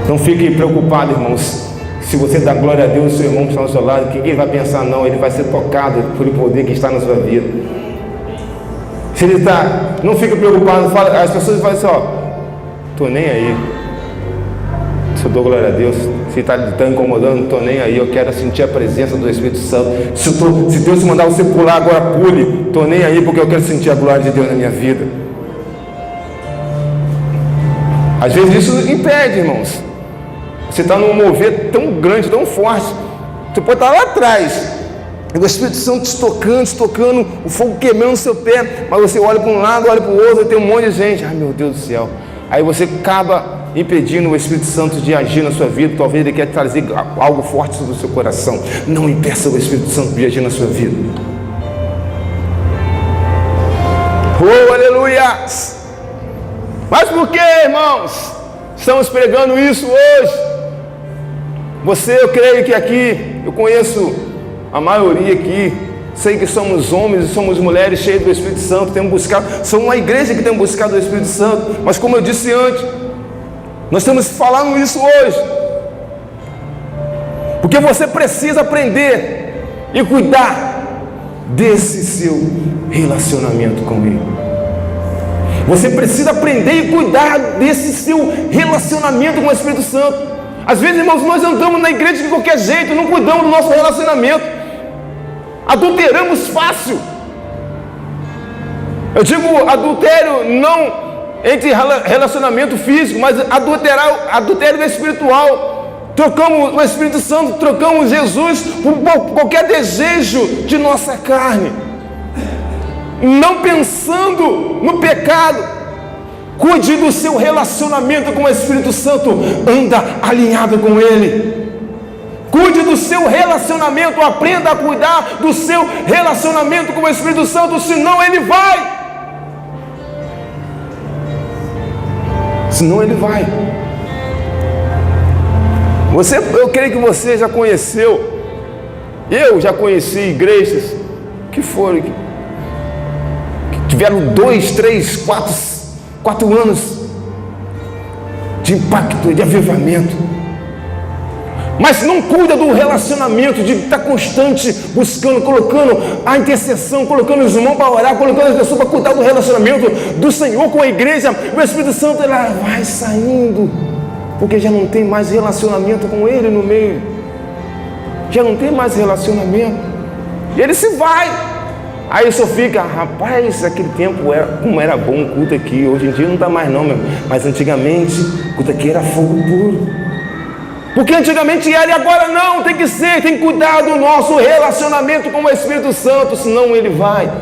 Não fique preocupado, irmãos. Se você dá glória a Deus, seu irmão que está ao seu lado, ninguém vai pensar não, ele vai ser tocado pelo poder que está na sua vida. Se ele está, não fique preocupado, as pessoas falam assim, ó, estou nem aí. Se eu dou glória a Deus, se está incomodando, não estou nem aí. Eu quero sentir a presença do Espírito Santo. Se Deus mandar você pular agora, pule. Estou nem aí porque eu quero sentir a glória de Deus na minha vida. Às vezes isso impede, irmãos. Você está num mover tão grande, tão forte. Você pode estar lá atrás, e o Espírito Santo te tocando, o fogo queimando no seu pé, mas você olha para um lado, olha para o outro, e tem um monte de gente. Ai, meu Deus do céu. Aí você acaba impedindo o Espírito Santo de agir na sua vida. Talvez ele quer trazer algo forte sobre o seu coração. Não impeça o Espírito Santo de agir na sua vida. Oh, aleluia! Mas por que, irmãos, estamos pregando isso hoje? Eu creio que aqui, eu conheço a maioria aqui, sei que somos homens e somos mulheres cheios do Espírito Santo, temos buscado, somos uma igreja que tem buscado o Espírito Santo, mas como eu disse antes, nós estamos falando isso hoje, porque você precisa aprender e cuidar desse seu relacionamento com Ele. Você precisa aprender e cuidar desse seu relacionamento com o Espírito Santo. Às vezes, irmãos, nós andamos na igreja de qualquer jeito, não cuidamos do nosso relacionamento, adulteramos fácil. Eu digo adultério não entre relacionamento físico, mas adultério espiritual. Trocamos o Espírito Santo, trocamos Jesus por qualquer desejo de nossa carne, não pensando no pecado. Cuide do seu relacionamento com o Espírito Santo, anda alinhado com Ele. Cuide do seu relacionamento, aprenda a cuidar do seu relacionamento com o Espírito Santo, senão ele vai. Senão ele vai. Eu creio que você já conheceu, eu já conheci igrejas que tiveram 2, 3, 4 anos de impacto, de avivamento, mas não cuida do relacionamento, de estar constante buscando, colocando a intercessão, colocando os irmãos para orar, colocando as pessoas para cuidar do relacionamento do Senhor com a igreja. O Espírito Santo ela vai saindo, porque já não tem mais relacionamento com Ele no meio, já não tem mais relacionamento. E ele se vai. Aí o senhor fica, rapaz, aquele tempo como era bom o culto aqui. Hoje em dia não está mais não, meu. Mas antigamente o culto aqui era fogo puro. Porque antigamente era e agora não. Tem que ser, tem que cuidar do nosso relacionamento com o Espírito Santo, senão ele vai.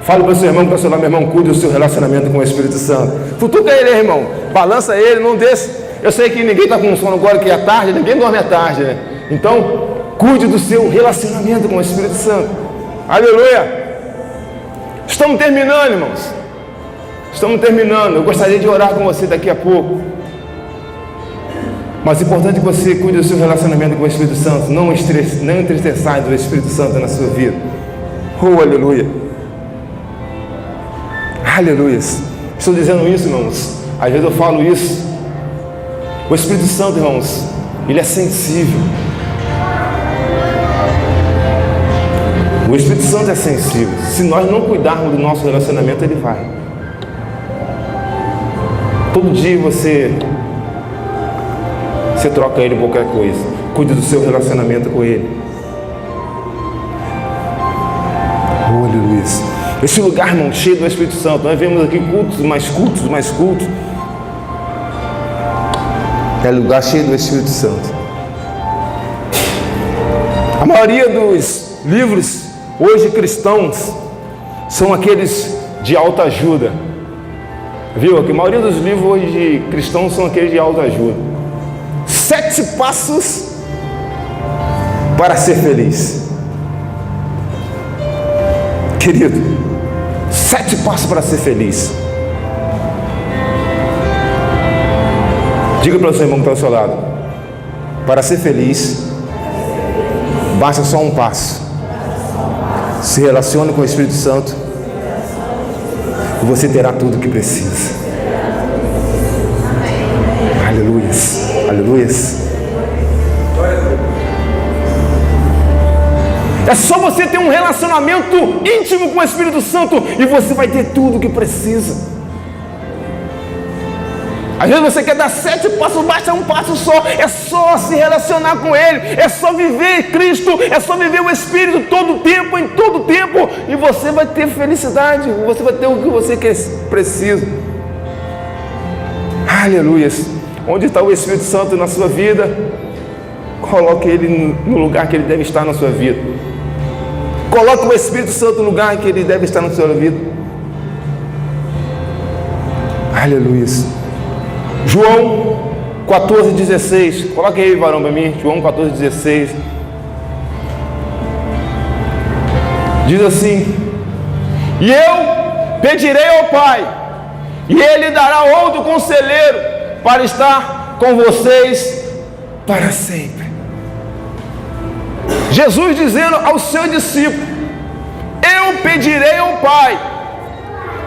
Fala para o seu irmão, para o seu lado, meu irmão, cuide do seu relacionamento com o Espírito Santo. Futuca ele, irmão. Balança ele, não deixe. Eu sei que ninguém está com sono agora, que é tarde, ninguém dorme à tarde, né? Então, cuide do seu relacionamento com o Espírito Santo. Aleluia! Estamos terminando, irmãos. Estamos terminando. Eu gostaria de orar com você daqui a pouco. Mas é importante que você cuide do seu relacionamento com o Espírito Santo. Não entristeçais do Espírito Santo na sua vida. Oh, aleluia! Aleluia! Estou dizendo isso, irmãos. Às vezes eu falo isso. O Espírito Santo, irmãos, ele é sensível. O Espírito Santo é sensível. Se nós não cuidarmos do nosso relacionamento, ele vai. Todo dia você troca ele por qualquer coisa. Cuide do seu relacionamento com ele. Oh, aleluia. Esse lugar, irmão, cheio do Espírito Santo. Nós vemos aqui cultos, mais cultos, mais cultos. É lugar cheio do Espírito Santo. A maioria dos livros hoje cristãos são aqueles de autoajuda. Viu? A maioria dos livros hoje cristãos são aqueles de autoajuda. 7 passos para ser feliz. Querido, 7 passos para ser feliz. Diga para o seu irmão que está ao seu lado. Para ser feliz, basta só um passo. Se relacione com o Espírito Santo e você terá tudo o que precisa. Aleluia, aleluia. É só você ter um relacionamento íntimo com o Espírito Santo e você vai ter tudo o que precisa. Às vezes você quer dar 7 passos, basta um passo só. É só se relacionar com Ele. É só viver Cristo. É só viver o Espírito todo o tempo, em todo o tempo. E você vai ter felicidade. Você vai ter o que você precisa. Aleluia. Onde está o Espírito Santo na sua vida? Coloque Ele no lugar que Ele deve estar na sua vida. Coloque o Espírito Santo no lugar que Ele deve estar na sua vida. Aleluia. João 14,16. Coloque aí, varão, para mim. João 14,16. Diz assim: e eu pedirei ao Pai, e Ele dará outro conselheiro para estar com vocês para sempre. Jesus dizendo ao seu discípulo: eu pedirei ao Pai,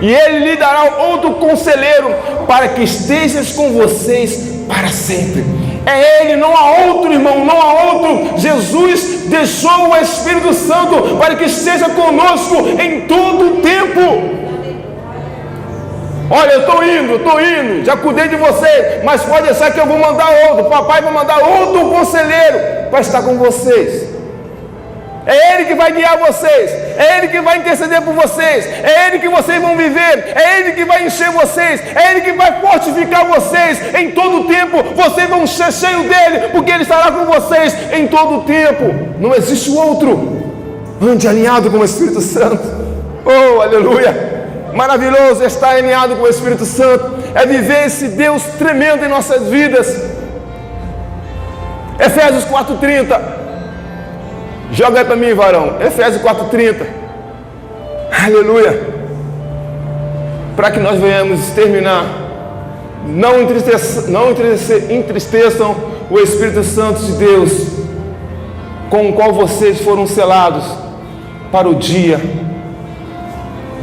e Ele lhe dará outro conselheiro para que estejas com vocês para sempre. É Ele, não há outro, irmão, não há outro. Jesus deixou o Espírito Santo para que esteja conosco em todo o tempo. Olha, eu estou indo, já cuidei de vocês, mas pode deixar que eu vou mandar outro. Papai vai mandar outro conselheiro para estar com vocês. É Ele que vai guiar vocês, é Ele que vai interceder por vocês, é Ele que vocês vão viver, é Ele que vai encher vocês, é Ele que vai fortificar vocês em todo o tempo. Vocês vão ser cheios dEle, porque Ele estará com vocês em todo o tempo. Não existe outro. Ande alinhado com o Espírito Santo. Oh, aleluia! Maravilhoso estar alinhado com o Espírito Santo, é viver esse Deus tremendo em nossas vidas. Efésios 4:30. Joga aí para mim, varão. Efésios 4:30. Aleluia. Para que nós venhamos terminar. Não entristeçam o Espírito Santo de Deus, com o qual vocês foram selados para o dia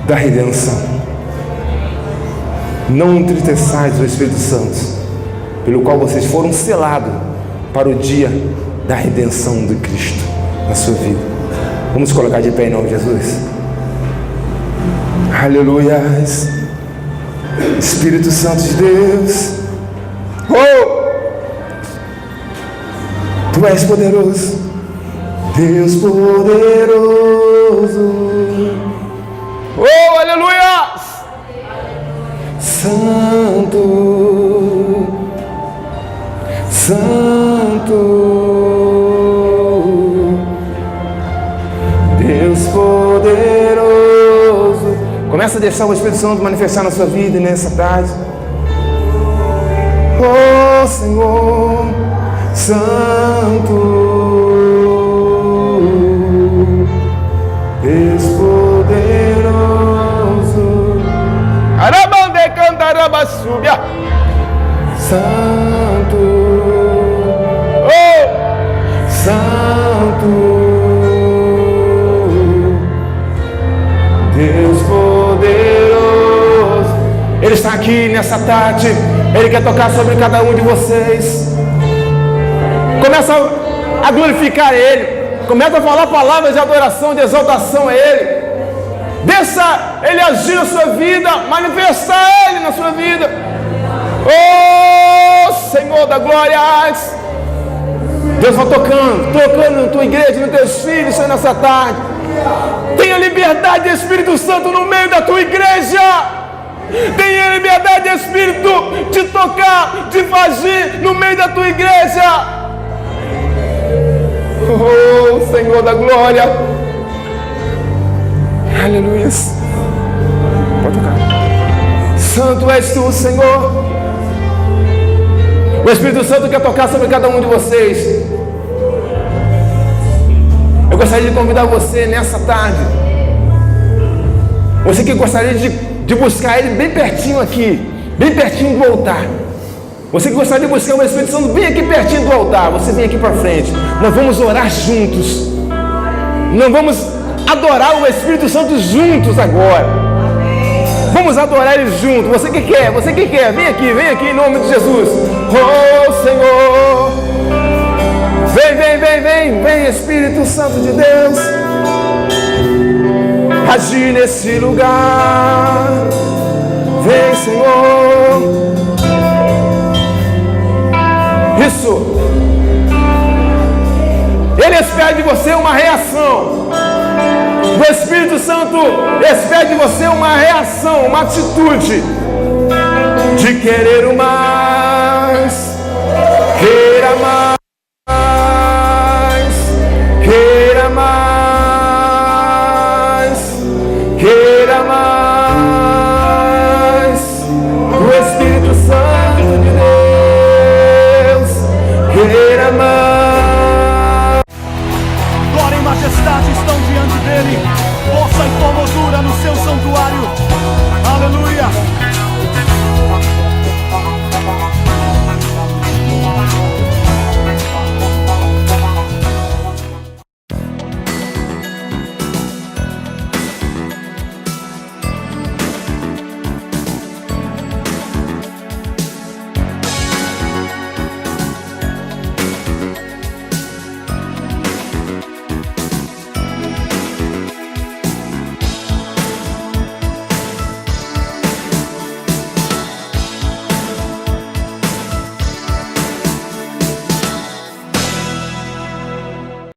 da redenção. Não entristeçais o Espírito Santo, pelo qual vocês foram selados para o dia da redenção de Cristo na sua vida. Vamos colocar de pé em nome de Jesus. Aleluia. Espírito Santo de Deus, oh, Tu és poderoso. Deus poderoso. Oh, aleluia! Santo, Santo, Deus poderoso. Começa a deixar o Espírito Santo manifestar na sua vida nessa tarde. Oh, Senhor, Santo, Deus poderoso. Arabande cantaraba subia. Santo, oh, Santo, Deus poderoso. Ele está aqui nessa tarde. Ele quer tocar sobre cada um de vocês. Começa a glorificar Ele. Começa a falar palavras de adoração, de exaltação a Ele. Deixa Ele agir na sua vida, manifestar Ele na sua vida. Oh, Senhor da glória. Deus vai tocando na tua igreja, nos teus filhos, Senhor, nessa tarde. Tenha liberdade de Espírito Santo no meio da tua igreja. Tenha liberdade de Espírito de tocar, de fazer no meio da tua igreja. Oh, Senhor da glória. Aleluia. Pode tocar. Santo és tu, Senhor. O Espírito Santo quer tocar sobre cada um de vocês. Eu gostaria de convidar você nessa tarde. Você que gostaria de buscar Ele bem pertinho aqui, bem pertinho do altar. Você que gostaria de buscar o Espírito Santo bem aqui pertinho do altar, você vem aqui para frente. Nós vamos orar juntos. Nós vamos adorar o Espírito Santo juntos agora. Vamos adorar Ele juntos. Você que quer, vem aqui em nome de Jesus. Oh, Senhor. Vem, Espírito Santo de Deus. Agir nesse lugar. Vem, Senhor. Isso. Ele espera de você uma reação. O Espírito Santo espera de você uma reação, uma atitude de querer o mais. Queira mais.